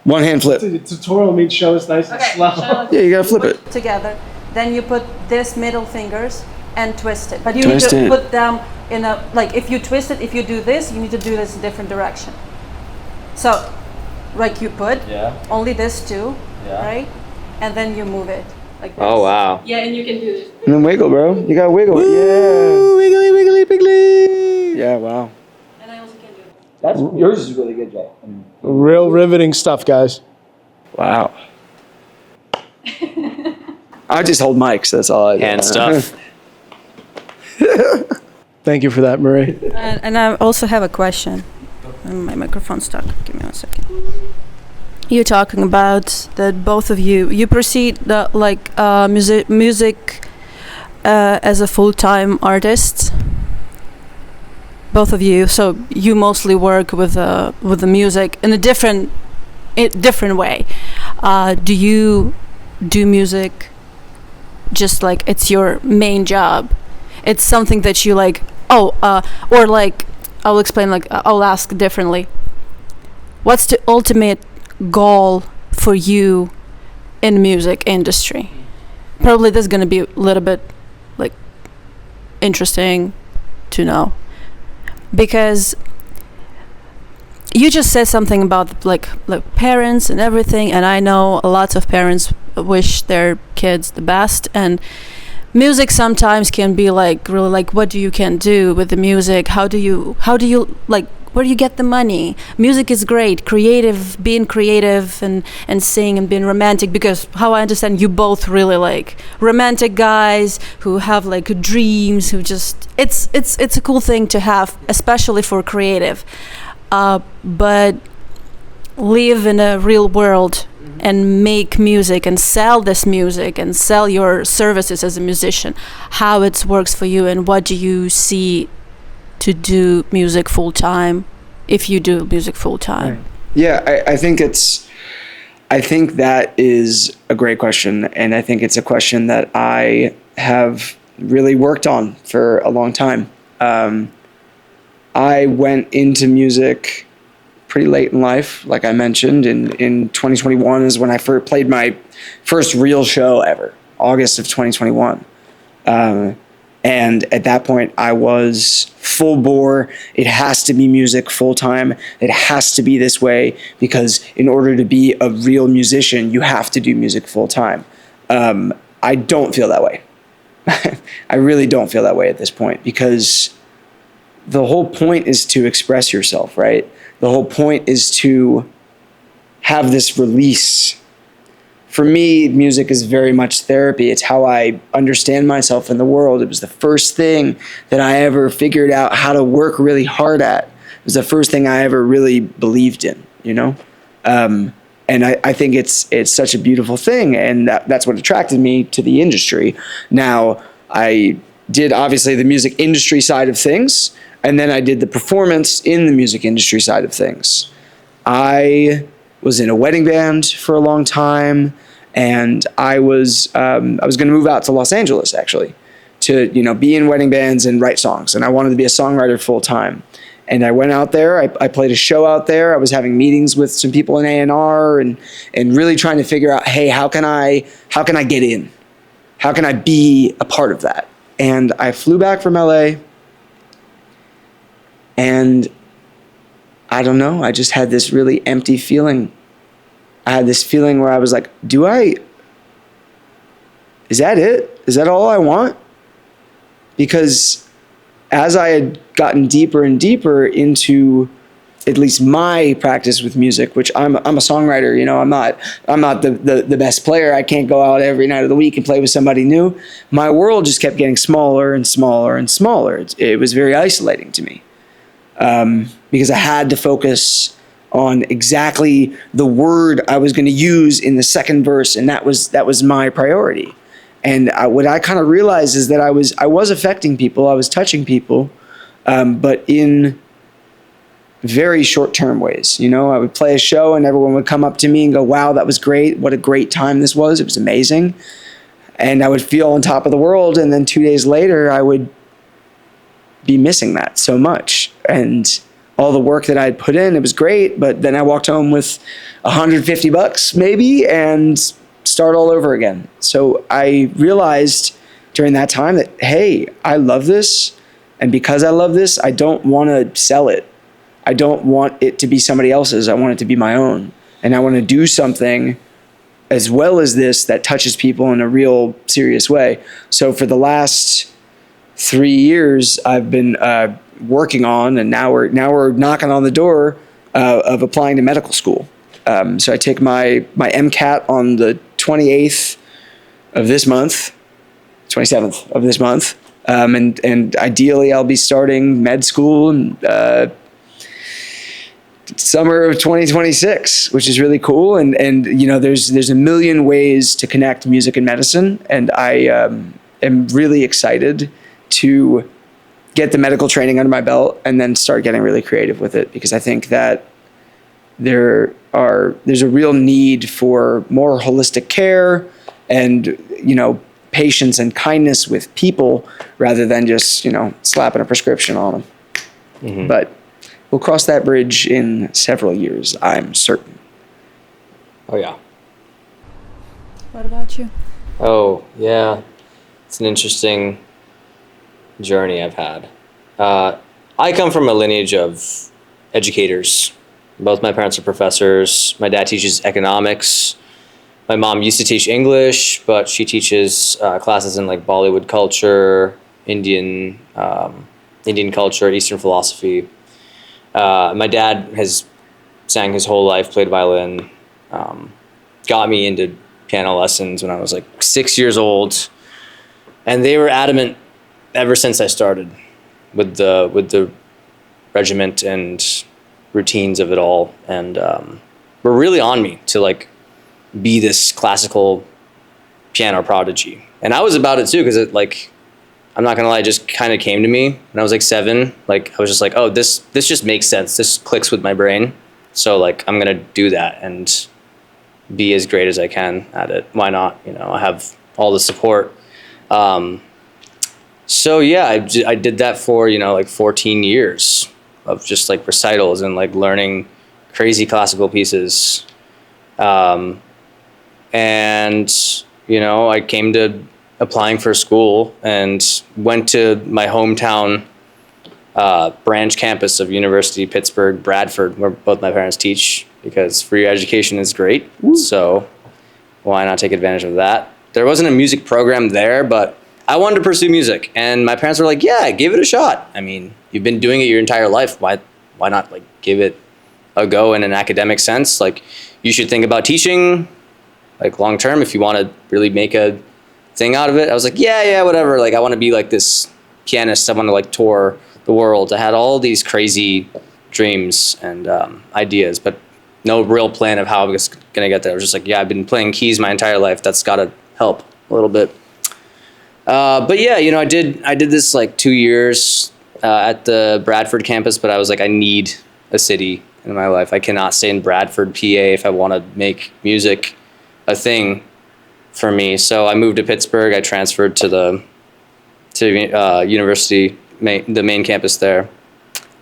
One hand flip. The tutorial means show us nice and slow. Yeah, you gotta flip it. Together. Then you put this middle fingers and twist it. But you Twist need to it. put them in a, like, if you twist it, if you do this, you need to do this in a different direction. So, like, you put only this too, right? And then you move it like this. Oh wow. Yeah, and you can do this. And then wiggle, bro. You gotta wiggle it. Yeah. Wiggly, wiggly, wiggly. Yeah, wow. And I also can do it. That's yours is really good, Jay. Real riveting stuff, guys. Wow. I just hold mics. That's all I do. Hand stuff. Thank you for that, Marie. And I also have a question. My microphone's stuck. Give me 1 second. You're talking about that both of you proceed music as a full-time artist. Both of you. So you mostly work with the music in a different way. Do you do music just like it's your main job? It's something that you like, or like, I'll explain, like, I'll ask differently. What's the ultimate goal for you in the music industry? Probably this is going to be a little bit, like, interesting to know. Because you just said something about, like parents and everything, and I know lots of parents wish their kids the best, and music sometimes can be like really like what you can do with the music, how do you like, where do you get the money? Music is great, being creative and sing and being romantic, because how I understand you both really like romantic guys who have like dreams, who just it's a cool thing to have, especially for creative, but live in a real world and make music and sell this music and sell your services as a musician, how it works for you, and what do you see to do music full time, if you do music full time? Yeah, I think it's I think that is a great question, and I think it's a question that I have really worked on for a long time. I went into music pretty late in life, like I mentioned. In 2021 is when I first played my first real show ever, August of 2021. And at that point, I was full bore. It has to be music full time. It has to be this way, because in order to be a real musician, you have to do music full time. I don't feel that way. I really don't feel that way at this point, because the whole point is to express yourself, right? The whole point is to have this release. For me, music is very much therapy. It's how I understand myself in the world. It was the first thing that I ever figured out how to work really hard at. It was the first thing I ever really believed in, you know? And I think it's such a beautiful thing, and that's what attracted me to the industry. Now, I did obviously the music industry side of things, and then I did the performance in the music industry side of things. I was in a wedding band for a long time, and I was going to move out to Los Angeles, actually, to be in wedding bands and write songs, and I wanted to be a songwriter full time. And I went out there. I played a show out there. I was having meetings with some people in A&R and really trying to figure out, hey, how can I get in? How can I be a part of that? And I flew back from LA, and I don't know, I just had this really empty feeling. I had this feeling where I was like, is that it? Is that all I want? Because as I had gotten deeper and deeper into at least my practice with music, which I'm a songwriter, I'm not the best player. I can't go out every night of the week and play with somebody new. My world just kept getting smaller and smaller and smaller. It was very isolating to me, because I had to focus on exactly the word I was going to use in the second verse, and that was my priority. And what I kind of realized is that I was affecting people, I was touching people, but in very short-term ways. I would play a show and everyone would come up to me and go, wow, that was great. What a great time this was. It was amazing. And I would feel on top of the world. And then 2 days later, I would be missing that so much. And all the work that I had put in, it was great. But then I walked home with $150 maybe and start all over again. So I realized during that time that, hey, I love this. And because I love this, I don't want to sell it. I don't want it to be somebody else's. I want it to be my own. And I want to do something as well as this that touches people in a real serious way. So for the last 3 years, I've been working on, and now we're knocking on the door of applying to medical school. So I take my MCAT on the 28th of this month, 27th of this month. And ideally I'll be starting med school in summer of 2026, which is really cool. And there's a million ways to connect music and medicine. And I am really excited to get the medical training under my belt and then start getting really creative with it, because I think that there's a real need for more holistic care and, patience and kindness with people rather than just, slapping a prescription on them. Mm-hmm. But we'll cross that bridge in several years, I'm certain. Oh, yeah. What about you? Oh, yeah. It's an interesting journey I've had. I come from a lineage of educators. Both my parents are professors. My dad teaches economics. My mom used to teach English, but she teaches classes in like Bollywood culture, Indian culture, Eastern philosophy. My dad has sang his whole life, played violin, got me into piano lessons when I was like 6 years old, and they were adamant ever since I started with the regiment and routines of it all, and were really on me to like be this classical piano prodigy. And I was about it too, because it like, I'm not gonna lie, it just kind of came to me when I was like 7. Like I was just like, oh, this just makes sense. This clicks with my brain. So like I'm gonna do that and be as great as I can at it. Why not? You know, I have all the support. So yeah, I did that for, you know, like 14 years of just like recitals and like learning crazy classical pieces. And, you know, I came to applying for school and went to my hometown branch campus of University of Pittsburgh, Bradford, where both my parents teach, because free education is great. So why not take advantage of that? There wasn't a music program there, but I wanted to pursue music, and my parents were like, yeah, give it a shot. I mean, you've been doing it your entire life. Why not like give it a go in an academic sense? Like, you should think about teaching like long term if you want to really make a thing out of it. I was like, yeah, whatever. Like, I want to be like this pianist. I want to like tour the world. I had all these crazy dreams and ideas, but no real plan of how I was gonna get there. I was just like, yeah, I've been playing keys my entire life. That's gotta help a little bit. But yeah, you know, I did this like 2 years at the Bradford campus, but I was like, I need a city in my life. I cannot stay in Bradford, PA if I want to make music a thing for me. So I moved to Pittsburgh. I transferred to the university, the main campus there.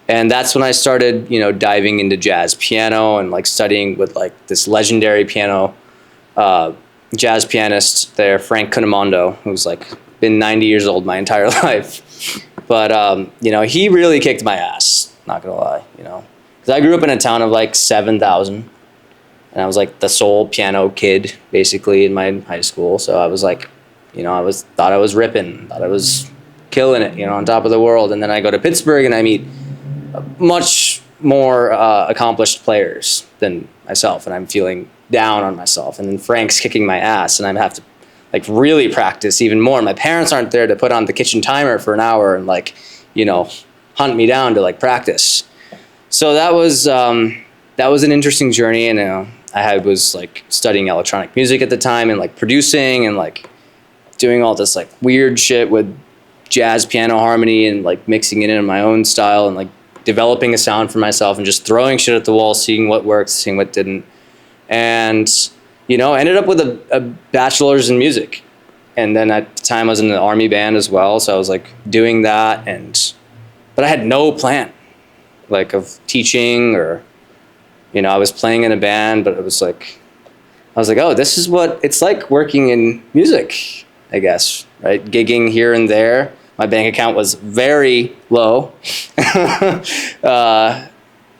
And that's when I started, you know, diving into jazz piano and like studying with like this legendary jazz pianist there, Frank Cunamondo, who's like been 90 years old my entire life. But, you know, he really kicked my ass, not gonna lie, you know. Because I grew up in a town of like 7,000. And I was like the sole piano kid, basically, in my high school. So I was like, you know, thought I was ripping, thought I was killing it, you know, on top of the world. And then I go to Pittsburgh and I meet much more accomplished players than myself, and I'm feeling down on myself. And then Frank's kicking my ass, and I have to like really practice even more. My parents aren't there to put on the kitchen timer for an hour and like, you know, hunt me down to like practice. So that was an interesting journey, and I was like studying electronic music at the time and like producing and like doing all this like weird shit with jazz piano harmony and like mixing it in my own style and like developing a sound for myself and just throwing shit at the wall, seeing what worked, seeing what didn't. And, you know, ended up with a bachelor's in music. And then at the time I was in the Army band as well. So I was like doing that, but I had no plan like of teaching or, you know, I was playing in a band, but it was like, I was like, oh, this is what it's like working in music, I guess, right? Gigging here and there. My bank account was very low.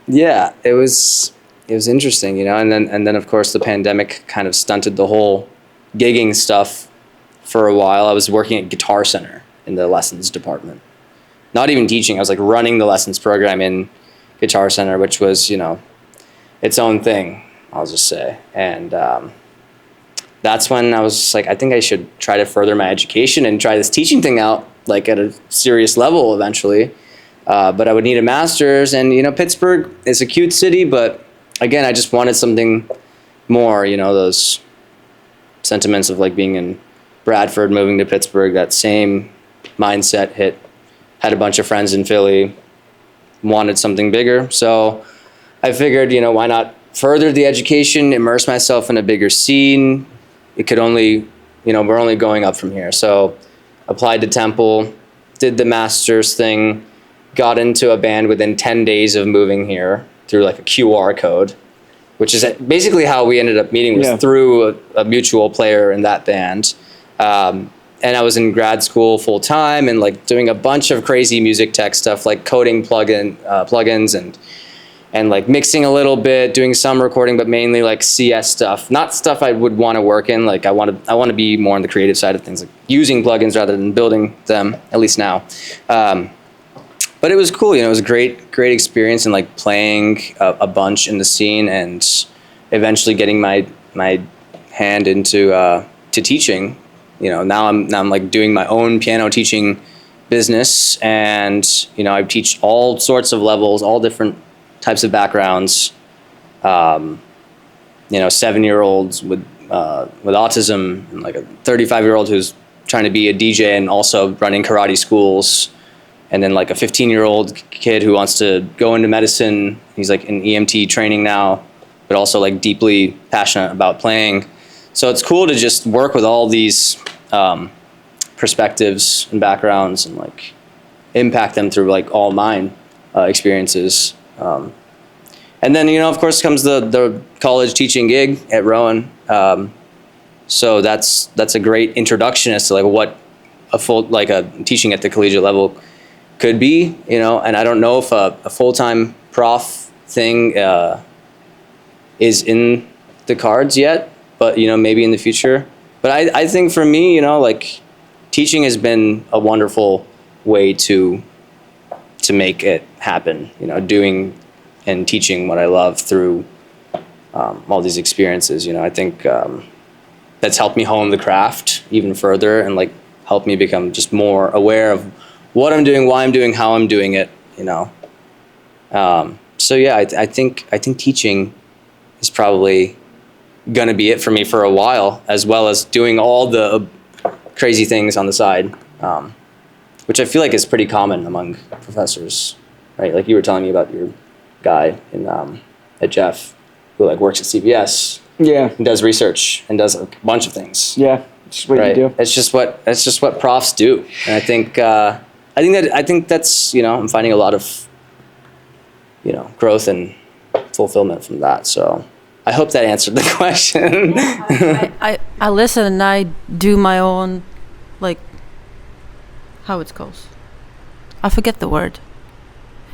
Yeah, it was interesting, you know. And then of course the pandemic kind of stunted the whole gigging stuff for a while. I was working at Guitar Center in the lessons department. Not even teaching. I was like running the lessons program in Guitar Center, which was, you know, its own thing, I'll just say. And that's when I was just like, I think I should try to further my education and try this teaching thing out, like at a serious level eventually. But I would need a master's, and, you know, Pittsburgh is a cute city, but again, I just wanted something more, you know, those sentiments of like being in Bradford, moving to Pittsburgh, that same mindset hit. Had a bunch of friends in Philly, wanted something bigger. So I figured, you know, why not further the education, immerse myself in a bigger scene. It could only, you know, we're only going up from here. So applied to Temple, did the master's thing, got into a band within 10 days of moving here through like a QR code, which is basically how we ended up meeting, was through a mutual player in that band. And I was in grad school full time and like doing a bunch of crazy music tech stuff, like coding plugins and like mixing a little bit, doing some recording, but mainly like CS stuff, not stuff I would want to work in. Like I want to be more on the creative side of things, like using plugins rather than building them, at least now. But it was cool, you know, it was a great experience, and like playing a bunch in the scene and eventually getting my hand into to teaching. You know, now I'm like doing my own piano teaching business, and, you know, I teach all sorts of levels, all different types of backgrounds. You know, 7-year-olds with autism, and like a 35-year-old who's trying to be a DJ and also running karate schools. And then like a 15-year-old kid who wants to go into medicine. He's like in EMT training now. but also like deeply passionate about playing. So it's cool to just work with all these perspectives and backgrounds and like impact them through like all mine experiences. And then, of course, comes the college teaching gig at Rowan. So that's a great introduction as to like what a teaching at the collegiate level could be, and I don't know if a full-time prof thing is in the cards yet, but maybe in the future. But I think for me, like teaching has been a wonderful way to make it happen, doing and teaching what I love through all these experiences. I think that's helped me hone the craft even further and like help me become just more aware of what I'm doing, why I'm doing, how I'm doing it. So yeah, I think teaching is probably gonna be it for me for a while, as well as doing all the crazy things on the side, which I feel like is pretty common among professors, right? Like you were telling me about your guy at Jeff who like works at CBS. Yeah. And does research and does a bunch of things. Yeah. It's what you do. It's just what profs do. And I think that's, I'm finding a lot of, growth and fulfillment from that. So I hope that answered the question. I listen and I do my own, like, how it goes. I forget the word.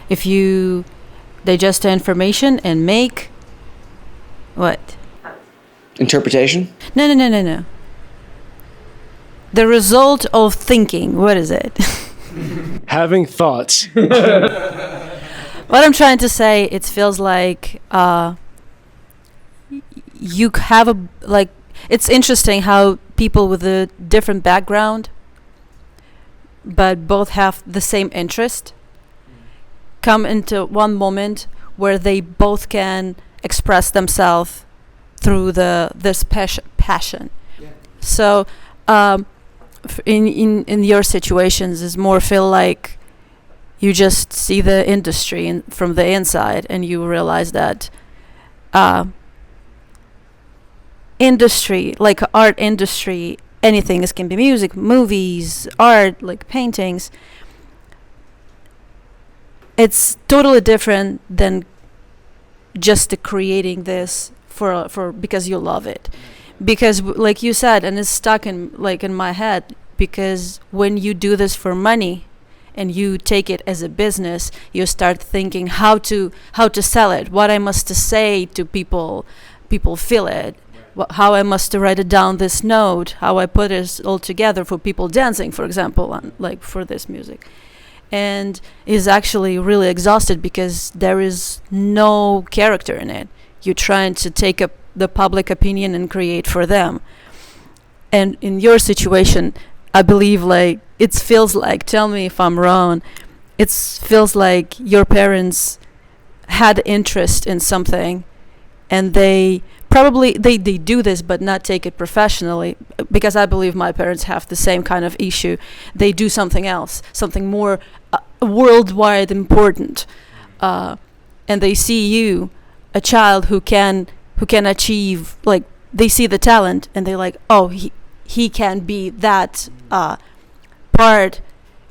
If you digest the information and make what? Interpretation? No. The result of thinking. What is it? Having thoughts. What I'm trying to say, it feels like you have it's interesting how people with a different background but both have the same interest come into one moment where they both can express themselves through this passion. Yeah. So in your situations is more feel like you just see the industry from the inside and you realize that industry, like art industry, anything, this can be music, movies, art, like paintings, it's totally different than just creating this for because you love it. Because like you said, and it's stuck in my head, because when you do this for money and you take it as a business, you start thinking how to sell it, what I must say to people feel it, how I must write it down this note, how I put it all together for people dancing, for example, like for this music. And is actually really exhausted because there is no character in it. You're trying to take up the public opinion and create for them. And in your situation, I believe like it feels like, tell me if I'm wrong, it feels like your parents had interest in something and they probably they do this but not take it professionally, because I believe my parents have the same kind of issue. They do something else, something more worldwide important, and they see you, a child who can achieve, like they see the talent and they like, oh, he can be that part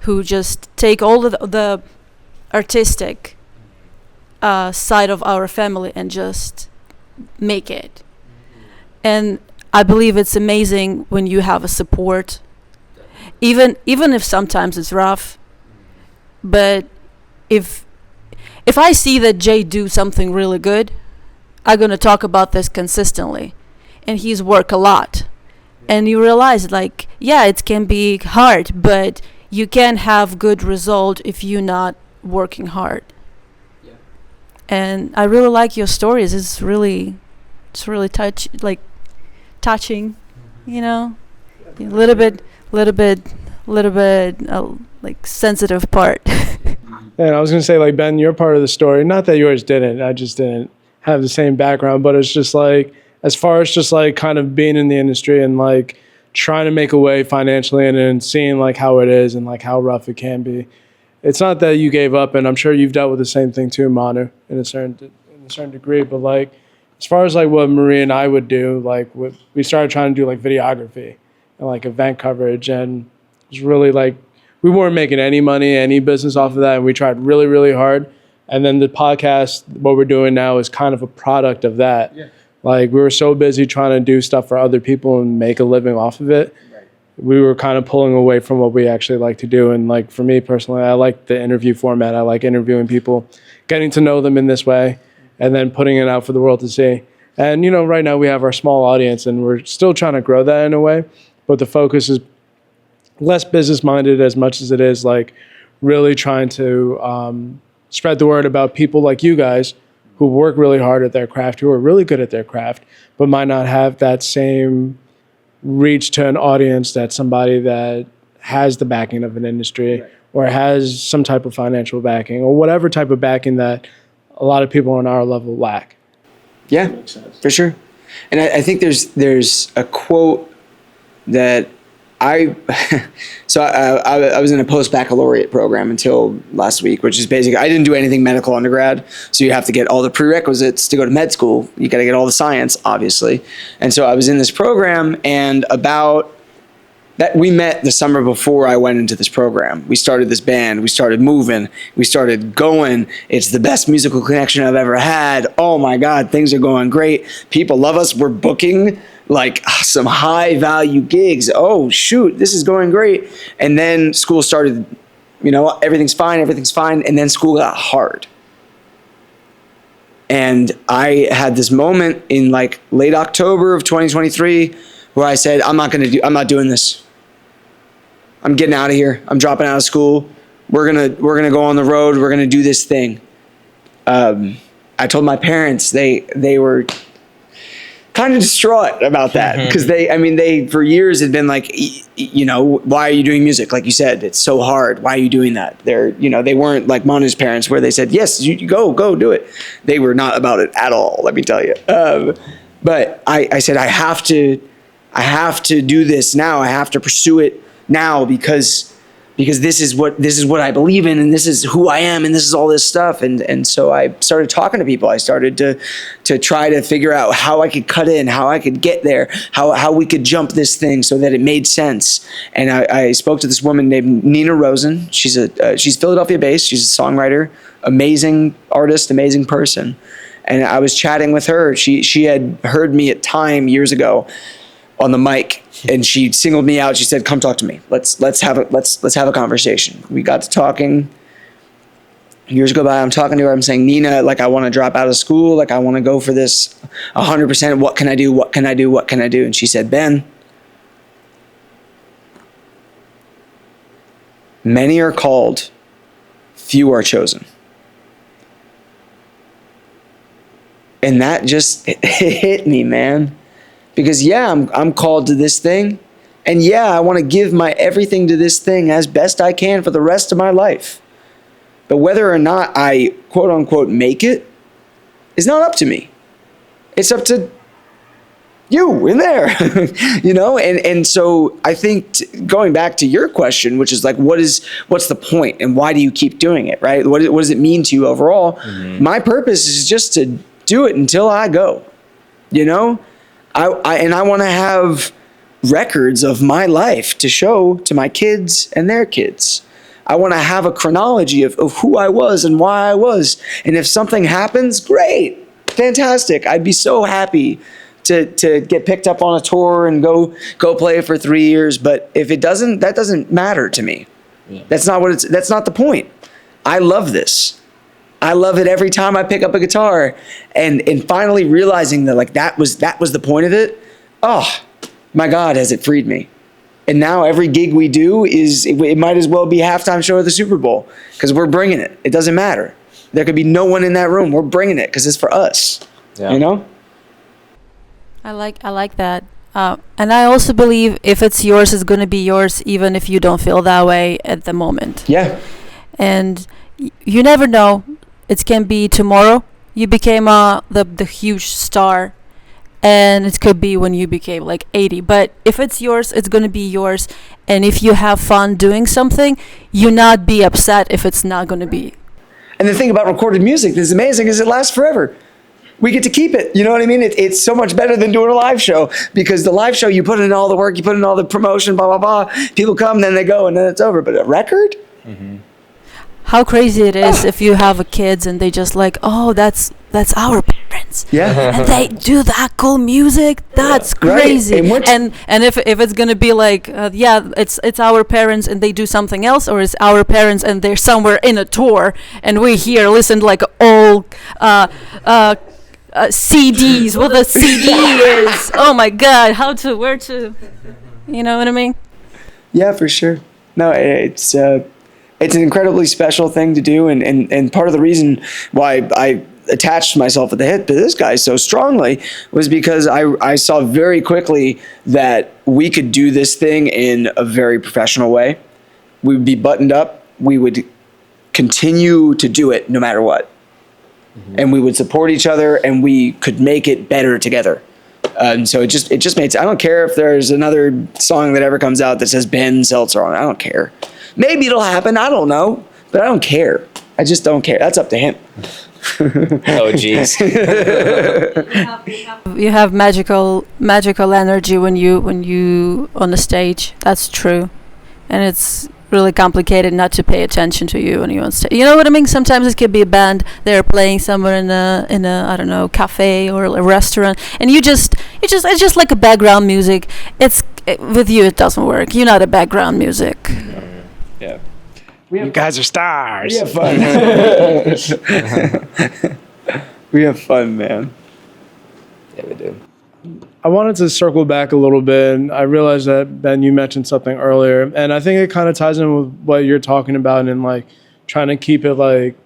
who just take all of the artistic side of our family and just make it. And I believe it's amazing when you have a support, even if sometimes it's rough. But if I see that Jay do something really good, I'm gonna talk about this consistently, and he's work a lot. And you realize, like, yeah, it can be hard, but you can have good result if you're not working hard. Yeah. And I really like your stories. It's really touching, you know, a little bit, like sensitive part. And I was gonna say, like, Ben, your part of the story, not that yours didn't. I just didn't have the same background, but it's just like, as far as just like kind of being in the industry and like trying to make a way financially and then seeing like how it is and like how rough it can be. It's not that you gave up, and I'm sure you've dealt with the same thing too, Manu, in a certain degree, but like as far as like what Marie and I would do, like we started trying to do like videography and like event coverage, and it was really like we weren't making any money, any business off of that, and we tried really, really hard. And then the podcast, what we're doing now, is kind of a product of that. Yeah. Like we were so busy trying to do stuff for other people and make a living off of it. Right. We were kind of pulling away from what we actually like to do. And like for me personally, I like the interview format. I like interviewing people, getting to know them in this way, and then putting it out for the world to see. And, you know, right now we have our small audience and we're still trying to grow that in a way, but the focus is less business-minded as much as it is like really trying to spread the word about people like you guys who work really hard at their craft, who are really good at their craft, but might not have that same reach to an audience that somebody that has the backing of an industry, right, or has some type of financial backing or whatever type of backing that a lot of people on our level lack. Yeah, for sure. And I think there's a quote that I was in a post-baccalaureate program until last week, which is basically, I didn't do anything medical undergrad, so you have to get all the prerequisites to go to med school. You got to get all the science, obviously. And so I was in this program, and about that we met the summer before I went into this program. We started this band, we started moving, we started going. It's the best musical connection I've ever had. Oh my God, things are going great. People love us. We're booking like some high value gigs. Oh shoot, this is going great. And then school started, you know, everything's fine. And then school got hard. And I had this moment in like late October of 2023 where I said, I'm not doing this. I'm getting out of here. I'm dropping out of school. We're gonna go on the road. We're gonna do this thing. I told my parents. They were kind of distraught about that because they for years had been like, you know, why are you doing music? Like you said, it's so hard. Why are you doing that? They weren't like Manu's parents where they said, yes, you go do it. They were not about it at all. Let me tell you. But I said, I have to do this now. I have to pursue it now because this is what I believe in, and this is who I am, and this is all this stuff. And so I started talking to people. I started to try to figure out how I could cut in, how I could get there, how we could jump this thing so that it made sense. And I spoke to this woman named Nina Rosen. She's Philadelphia based. She's a songwriter, amazing artist, amazing person. And I was chatting with her. She had heard me at Time years ago on the mic, and she singled me out. She said, "Come talk to me. Let's have a conversation." We got to talking. Years go by. I'm talking to her. I'm saying, "Nina, like I want to drop out of school. Like I want to go for this 100%. What can I do? What can I do? What can I do?" And she said, "Ben, many are called, few are chosen." And that just hit me, man. Because yeah, I'm called to this thing. And yeah, I want to give my everything to this thing as best I can for the rest of my life. But whether or not I quote unquote make it is not up to me. It's up to you in there, you know? And so I think going back to your question, which is like, what's the point and why do you keep doing it, right? What does it mean to you overall? Mm-hmm. My purpose is just to do it until I go, you know? I want to have records of my life to show to my kids and their kids. I want to have a chronology of who I was and why I was. And if something happens, great, fantastic. I'd be so happy to get picked up on a tour and go play for 3 years. But if it doesn't, that doesn't matter to me. Yeah. That's not the point. I love this. I love it every time I pick up a guitar, and finally realizing that like that was the point of it. Oh my God, has it freed me. And now every gig we do it might as well be halftime show of the Super Bowl because we're bringing it. It doesn't matter. There could be no one in that room. We're bringing it because it's for us. Yeah. You know? I like that. And I also believe if it's yours, it's going to be yours, even if you don't feel that way at the moment. Yeah. And you never know. It can be tomorrow you became the huge star, and it could be when you became like 80. But if it's yours, it's going to be yours. And if you have fun doing something, you not be upset if it's not going to be. And the thing about recorded music that's amazing is it lasts forever. we get to keep it. You know what I mean? It's so much better than doing a live show, because the live show, you put in all the work, you put in all the promotion, blah, blah, blah. People come, then they go, and then it's over. But a record? How crazy it is if you have a kids and they just like, oh, that's our parents. Yeah. And they do that cool music. That's crazy. Right. And if it's gonna be like, it's our parents and they do something else, or it's our parents and they're somewhere in a tour and we here listen to like old CDs. What the CD is? Oh my God! Where to? You know what I mean? Yeah, for sure. No, it's an incredibly special thing to do, and part of the reason why I attached myself at the hip to this guy so strongly was because I saw very quickly that we could do this thing in a very professional way. We would be buttoned up. We would continue to do it no matter what. And we would support each other, and we could make it better together. And so it just made sense. I don't care if there's another song that ever comes out that says Ben Seltzer on it. I don't care. Maybe it'll happen. I don't know. But I don't care. I just don't care. That's up to him. Oh, jeez. You have magical energy when you on the stage. That's true, and it's really complicated not to pay attention to you when you're on stage. You know what I mean? Sometimes it could be a band, they're playing somewhere in a I don't know, cafe or a restaurant, and it's just like a background music. With you it doesn't work. You're not a background music. Yeah. You guys are stars. We have fun. We have fun, man. Yeah, we do. I wanted to circle back a little bit, and I realized that, Ben, you mentioned something earlier, and I think it kind of ties in with what you're talking about and like trying to keep it like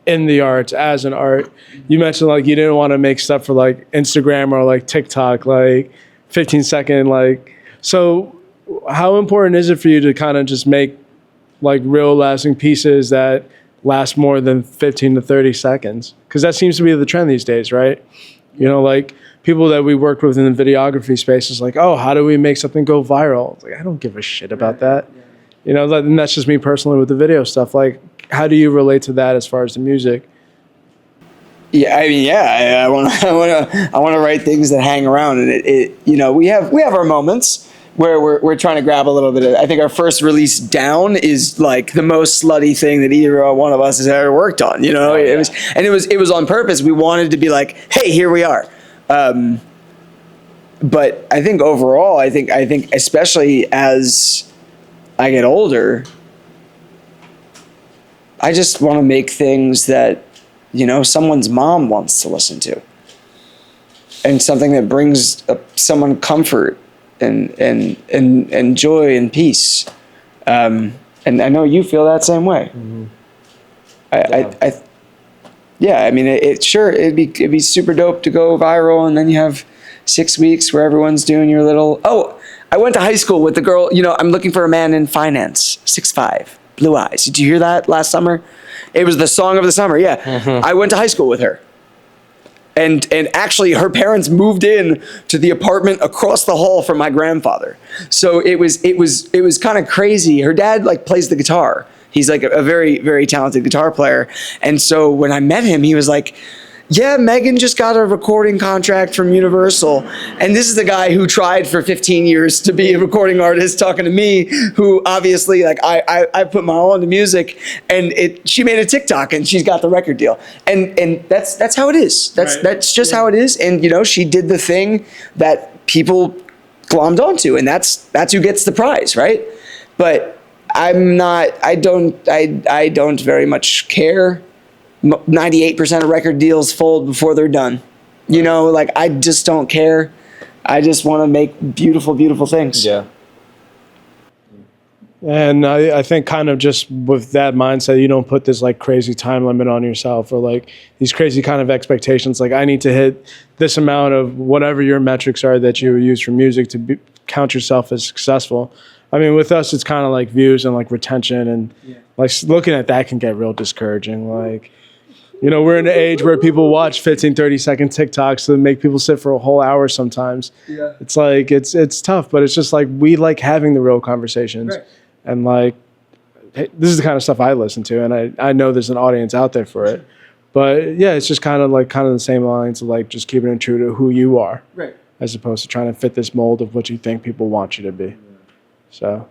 in the arts, as an art. You mentioned like you didn't want to make stuff for like Instagram or like TikTok, like 15-second, like. So how important is it for you to kind of just make like real lasting pieces that last more than 15 to 30 seconds? Because that seems to be the trend these days, right? You know, like people that we worked with in the videography space is like, oh, how do we make something go viral? It's like, I don't give a shit about that. You know, and that's just me personally with the video stuff. Like, how do you relate to that as far as the music? Yeah, I mean, I want to write things that hang around, and it you know, we have our moments where we're trying to grab a little bit of. I think our first release, Down, is like the most slutty thing that either one of us has ever worked on. You know, it was on purpose. We wanted to be like, hey, here we are. But I think overall, I think especially as I get older, I just want to make things that, you know, someone's mom wants to listen to, and something that brings someone comfort and joy and peace. And I know you feel that same way. Mm-hmm. I mean, it'd be super dope to go viral, and then you have 6 weeks where everyone's doing your little. Oh, I went to high school with the girl. You know, I'm looking for a man in finance. 6'5", blue eyes. Did you hear that last summer? It was the song of the summer. Yeah, mm-hmm. I went to high school with her. And actually, her parents moved in to the apartment across the hall from my grandfather. So it was kind of crazy. Her dad like plays the guitar. He's like a very, very talented guitar player. And so when I met him, he was like, yeah, Megan just got a recording contract from Universal. And this is the guy who tried for 15 years to be a recording artist, talking to me, who obviously, like, I put my all into music, and she made a TikTok and she's got the record deal. And that's how it is. That's just how it is. And, you know, she did the thing that people glommed onto, and that's who gets the prize, right? But I don't very much care. 98% of record deals fold before they're done. You know, like, I just don't care. I just want to make beautiful, beautiful things. Yeah. And I think kind of just with that mindset, you don't put this like crazy time limit on yourself, or like these crazy kind of expectations. Like, I need to hit this amount of whatever your metrics are that you use for music to count yourself as successful. I mean, with us, it's kind of like views and like retention, and like looking at that can get real discouraging. Like, you know, we're in an age where people watch 15, 30-second TikToks that make people sit for a whole hour sometimes. Yeah. It's like, it's tough, but it's just like, we like having the real conversations. Right. And like, hey, this is the kind of stuff I listen to, and I know there's an audience out there for it. But yeah, it's just kind of the same lines of like just keeping it true to who you are, Right. as opposed to trying to fit this mold of what you think people want you to be. So.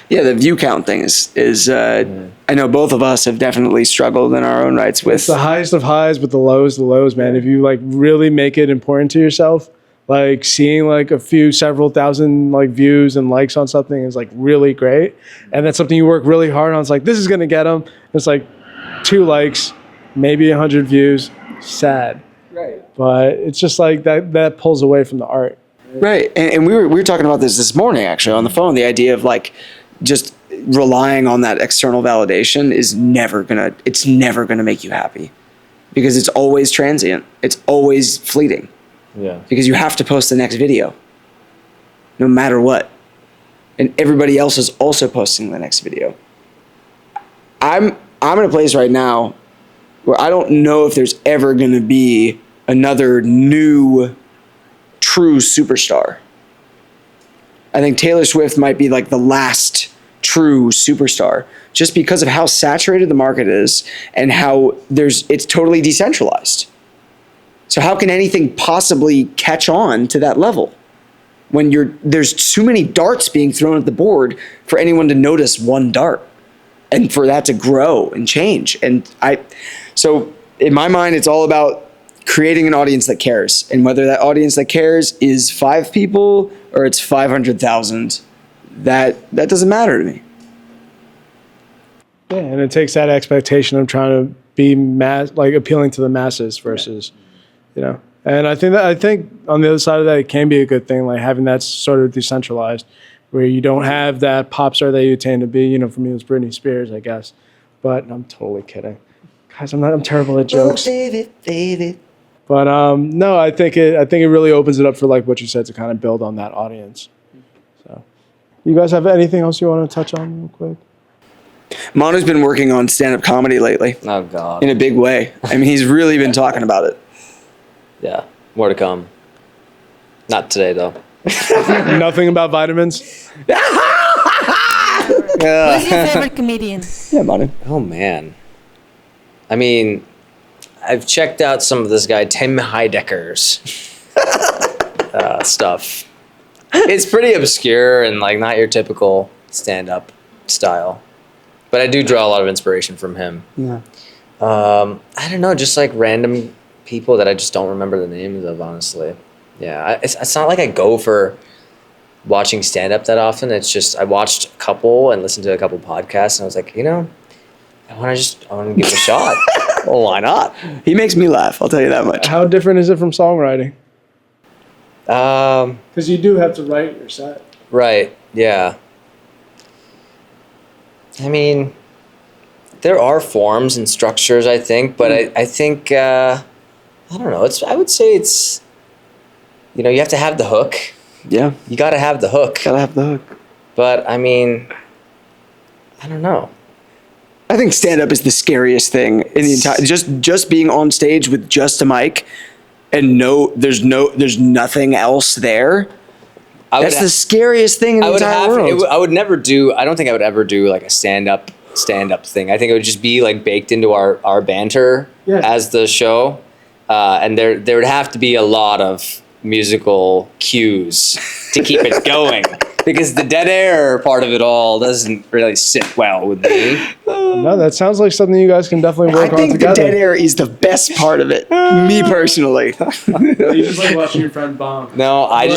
Yeah, the view count thing is I know both of us have definitely struggled in our own rights with. It's the highest of highs, but the lows, man. If you like really make it important to yourself, like seeing like several thousand like views and likes on something is like really great. And that's something you work really hard on. It's like, this is going to get them. It's like 2 likes, maybe 100 views. Sad. Right. But it's just like that pulls away from the art. Right. And we were talking about this morning actually on the phone. The idea of like just relying on that external validation is never gonna make you happy, because it's always transient. It's always fleeting. Yeah. Because you have to post the next video no matter what. And everybody else is also posting the next video. I'm in a place right now where I don't know if there's ever going to be another new true superstar. I think Taylor Swift might be like the last true superstar, just because of how saturated the market is and how it's totally decentralized. So how can anything possibly catch on to that level when there's too many darts being thrown at the board for anyone to notice one dart and for that to grow and change? So in my mind, it's all about creating an audience that cares, and whether that audience that cares is 5 people or it's 500,000, that doesn't matter to me. Yeah, and it takes that expectation of trying to be appealing to the masses versus, And I think on the other side of that, it can be a good thing, like having that sort of decentralized, where you don't have that pop star that you attain to be. For me, it was Britney Spears, I guess. But I'm totally kidding, guys. I'm terrible at jokes. Oh, baby. But no, I think it really opens it up for like what you said, to kind of build on that audience. So, you guys have anything else you want to touch on real quick? Manu's been working on stand-up comedy lately. Oh God. In a big way. I mean, he's really been talking about it. Yeah. More to come. Not today though. Nothing about vitamins? Who's your favorite comedian? Yeah, Manu. Oh man. I mean, I've checked out some of this guy Tim Heidecker's stuff. It's pretty obscure and like not your typical stand-up style, but I do draw a lot of inspiration from him. Yeah. I don't know, just like random people that I just don't remember the names of, honestly. Yeah, it's not like I go for watching stand-up that often. It's just I watched a couple and listened to a couple podcasts, and I was like, I want to give it a shot. Well, why not? He makes me laugh, I'll tell you that much. How different is it from songwriting? Um, Because you do have to write your set. right, yeah. I mean, there are forms and structures, I think, but I think, I don't know, I would say it's, you have to have the hook. Yeah. You got to have the hook. Gotta have the hook. But, I mean, I don't know. I think stand-up is the scariest thing in the entire. Just being on stage with just a mic, and there's nothing else there. That's the scariest thing in the entire world. I would never do. I don't think I would ever do like a stand-up thing. I think it would just be like baked into our banter as the show, and there would have to be a lot of musical cues to keep it going. Because the dead air part of it all doesn't really sit well with me. No, that sounds like something you guys can definitely work on together. I think the dead air is the best part of it, me personally. You just like watching your friend bomb. No, I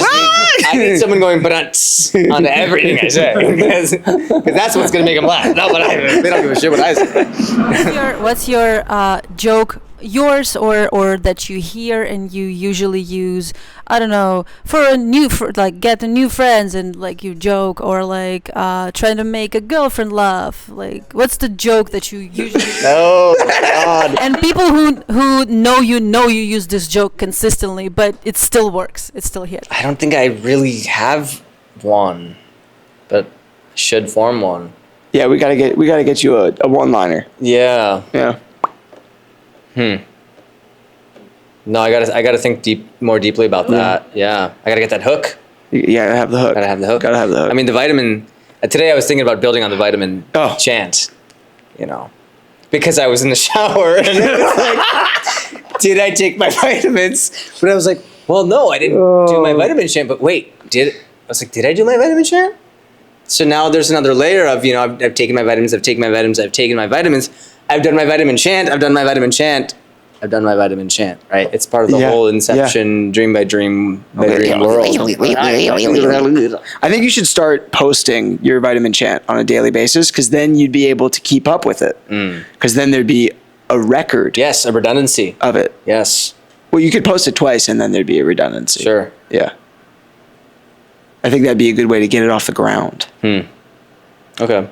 need someone going "but-uts" on everything I say. Because that's what's going to make them laugh. No, but they don't give a shit what I say. What's your joke, yours or that you hear and you usually use? I don't know, for get new friends and like you joke, or like trying to make a girlfriend laugh. Like, what's the joke that you usually? Oh God! And people who know you use this joke consistently, but it still works. It still hits. I don't think I really have one, but I should form one. Yeah, we gotta get you a one-liner. Yeah. Yeah. No, I gotta think more deeply about that. Yeah, I gotta get that hook. You gotta have the hook. Gotta have the hook. Gotta have the hook. I mean, the vitamin. Today I was thinking about building on the vitamin Oh. chant. because I was in the shower. And it was like, did I take my vitamins? But I was like, well, no, I didn't do my vitamin chant. But wait, I was like, did I do my vitamin chant? So now there's another layer of, I've taken my vitamins, I've taken my vitamins, I've taken my vitamins. I've done my vitamin chant, I've done my vitamin chant. I've done my vitamin chant, right? It's part of the whole Inception, dream by dream world. I think you should start posting your vitamin chant on a daily basis, because then you'd be able to keep up with it. Because then there'd be a record. Yes, a redundancy of it. Yes. Well, you could post it twice, and then there'd be a redundancy. Sure. Yeah. I think that'd be a good way to get it off the ground. Okay.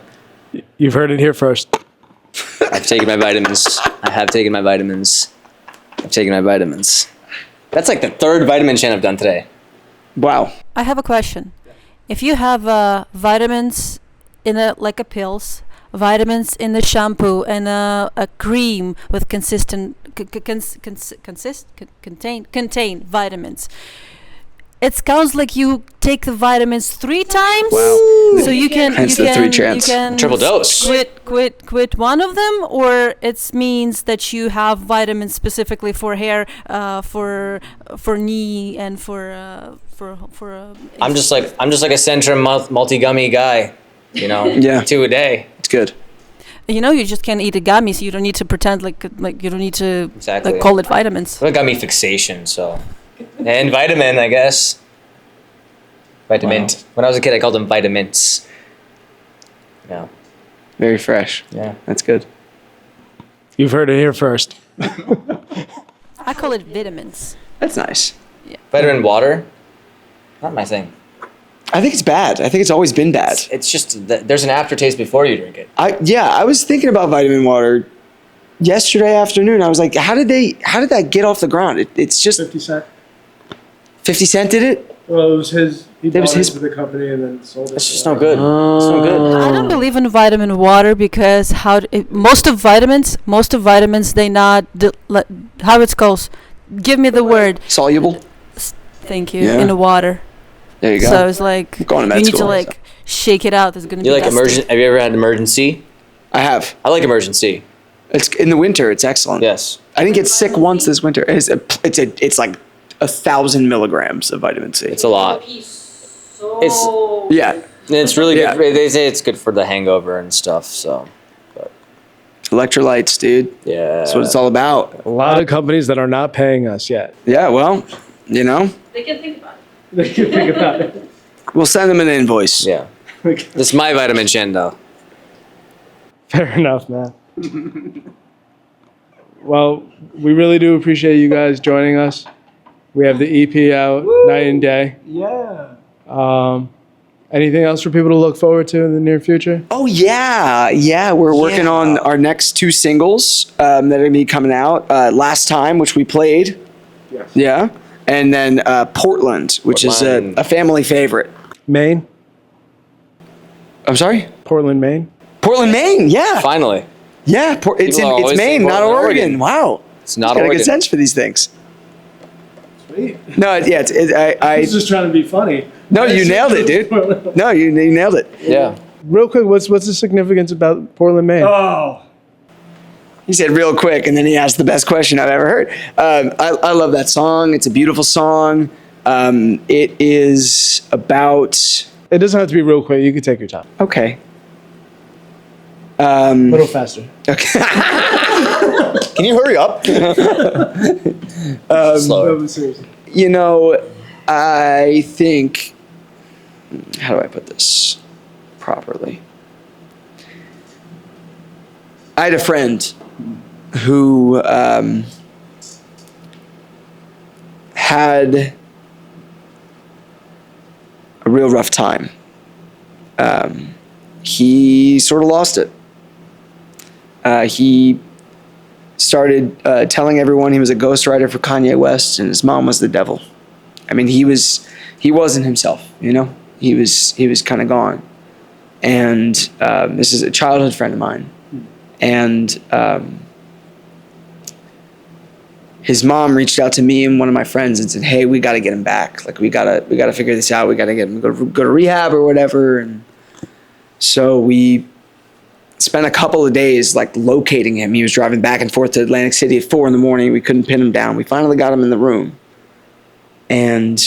You've heard it here first. I've taken my vitamins. I have taken my vitamins. I've taken my vitamins. That's like the third vitamin chant I've done today. Wow. I have a question. If you have vitamins in a pills, vitamins in the shampoo, and a cream with contain vitamins, it sounds like you take the vitamins 3 times. Wow. So you can Hence you the can 3 chants. you can Triple dose. Quit one of them, or it means that you have vitamins specifically for hair, for knee, and for. I'm just like a Centrum multi-gummy guy, Yeah. 2 a day. It's good. You just can't eat a gummy, so you don't need to pretend like you don't need to call it vitamins. I have a gummy fixation, so. And vitamin, I guess. Vitamin. Wow. When I was a kid, I called them vitamins. Yeah. Very fresh. Yeah. That's good. You've heard it here first. I call it vitamins. That's nice. Yeah. Vitamin water? Not my thing. I think it's bad. I think it's always been bad. It's just there's an aftertaste before you drink it. I was thinking about vitamin water yesterday afternoon. I was like, how did that get off the ground? It's just 50 Cent. 50 Cent did it? Well, it was his. He bought his it to the company and then sold it. It's just no good. It's no good. I don't believe in vitamin water because most of vitamins they not how it's called. Give me the word. Soluble. Thank you. Yeah. In the water. There you go. So it's like Going to med you need school, to shake it out. It's gonna You be like dusty. Have you ever had emergency? I have. I like emergency. It's in the winter. It's excellent. Yes. I didn't get sick once this winter. It's like 1,000 milligrams of vitamin C. It's a lot. Yeah. It's really Yeah. good. They say it's good for the hangover and stuff. So. Electrolytes, dude. Yeah. That's what it's all about. A lot of companies that are not paying us yet. Yeah. Well, They can think about it. They can think about it. we'll send them an invoice. Yeah. This is my vitamin chin though. Fair enough, man. Well, we really do appreciate you guys joining us. We have the EP out night and day. Yeah. Anything else for people to look forward to in the near future? Oh yeah. We're working on our next 2 singles that are gonna be coming out. Last Time, which we played. Yes. Yeah. And then Portland, which is a family favorite. Maine? I'm sorry? Portland, Maine? Portland, Maine. Yeah. Finally. Yeah. It's People always say Maine, not Portland, Oregon. Oregon. Wow. It's not Got a Oregon. good sense for these things. Sweet. No, yeah. I was just trying to be funny. No, you nailed it, dude. No, you nailed it. Yeah. Real quick, what's the significance about Portland, Maine? Oh. He said real quick, and then he asked the best question I've ever heard. I love that song. It's a beautiful song. It is about... It doesn't have to be real quick. You can take your time. Okay. A little faster. Okay. Can you hurry up? Slower. No, seriously. I think... How do I put this properly? I had a friend who had a real rough time. He sort of lost it. He started telling everyone he was a ghostwriter for Kanye West and his mom was the devil. I mean, he wasn't himself, He was kind of gone. And this is a childhood friend of mine. And his mom reached out to me and one of my friends and said, "Hey, we got to get him back. Like, we gotta figure this out. We got to get him go to rehab or whatever." And so we spent a couple of days like locating him. He was driving back and forth to Atlantic City at 4 a.m. We couldn't pin him down. We finally got him in the room. And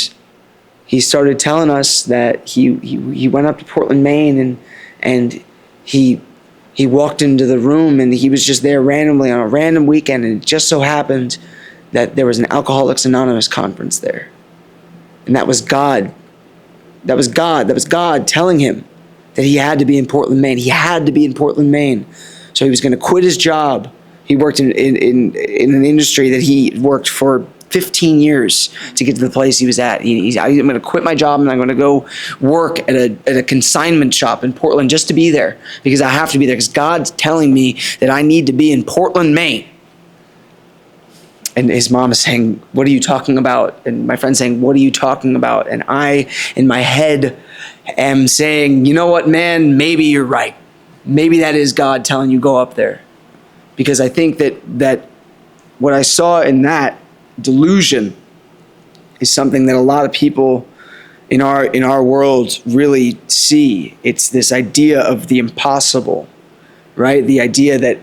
he started telling us that he went up to Portland, Maine, and he walked into the room, and he was just there randomly on a random weekend, and it just so happened that there was an Alcoholics Anonymous conference there. And that was God. That was God. That was God telling him that he had to be in Portland, Maine. He had to be in Portland, Maine. So he was going to quit his job. He worked in an industry that he worked for 15 years to get to the place he was at. I'm going to quit my job and I'm going to go work at a consignment shop in Portland just to be there, because I have to be there, because God's telling me that I need to be in Portland, Maine. And his mom is saying, "What are you talking about?" And my friend's saying, "What are you talking about?" And I, in my head, am saying, "You know what, man? Maybe you're right. Maybe that is God telling you go up there." Because I think that what I saw in that delusion is something that a lot of people in our world really see. It's this idea of the impossible, right? The idea that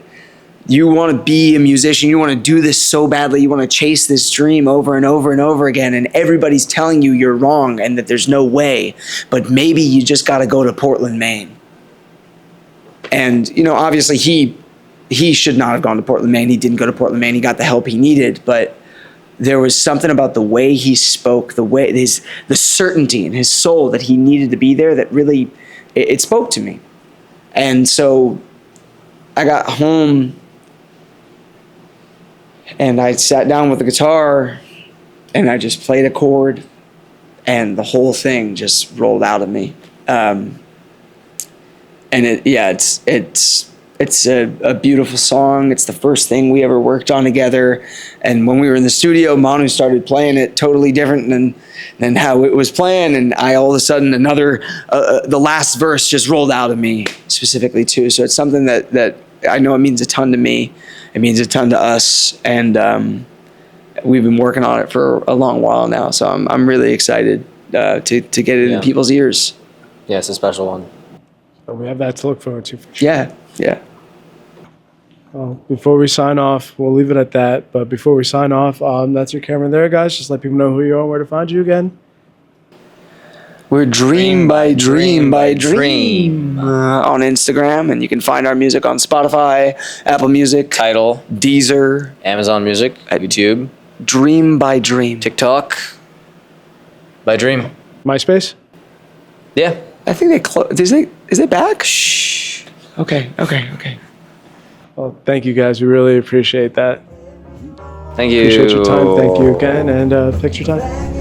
you want to be a musician, you want to do this so badly, you want to chase this dream over and over and over again, and everybody's telling you you're wrong and that there's no way, but maybe you just got to go to Portland, Maine. And, obviously he should not have gone to Portland, Maine. He didn't go to Portland, Maine. He got the help he needed, but there was something about the way he spoke, the certainty in his soul that he needed to be there that really, it spoke to me. And so I got home and I sat down with the guitar and I just played a chord and the whole thing just rolled out of me. And it's a beautiful song. It's the first thing we ever worked on together. And when we were in the studio, Manu started playing it totally different than how it was playing. And I all of a sudden the last verse just rolled out of me specifically too. So it's something that I know it means a ton to me. It means a ton to us. And we've been working on it for a long while now. So I'm really excited to get it in people's ears. Yeah, it's a special one. So we have that to look forward to for sure. Yeah. Well, before we sign off, we'll leave it at that. But before we sign off, that's your camera there, guys. Just let people know who you are and where to find you again. We're Dream by Dream by Dream on Instagram, and you can find our music on Spotify, Apple Music, Tidal, Deezer, Amazon Music, YouTube, Dream by Dream, TikTok, by Dream. MySpace? Yeah. I think they closed. Is it back? Shh. Okay. Well, thank you, guys. We really appreciate that. Thank you. Appreciate your time. Thank you again, and thanks for your time.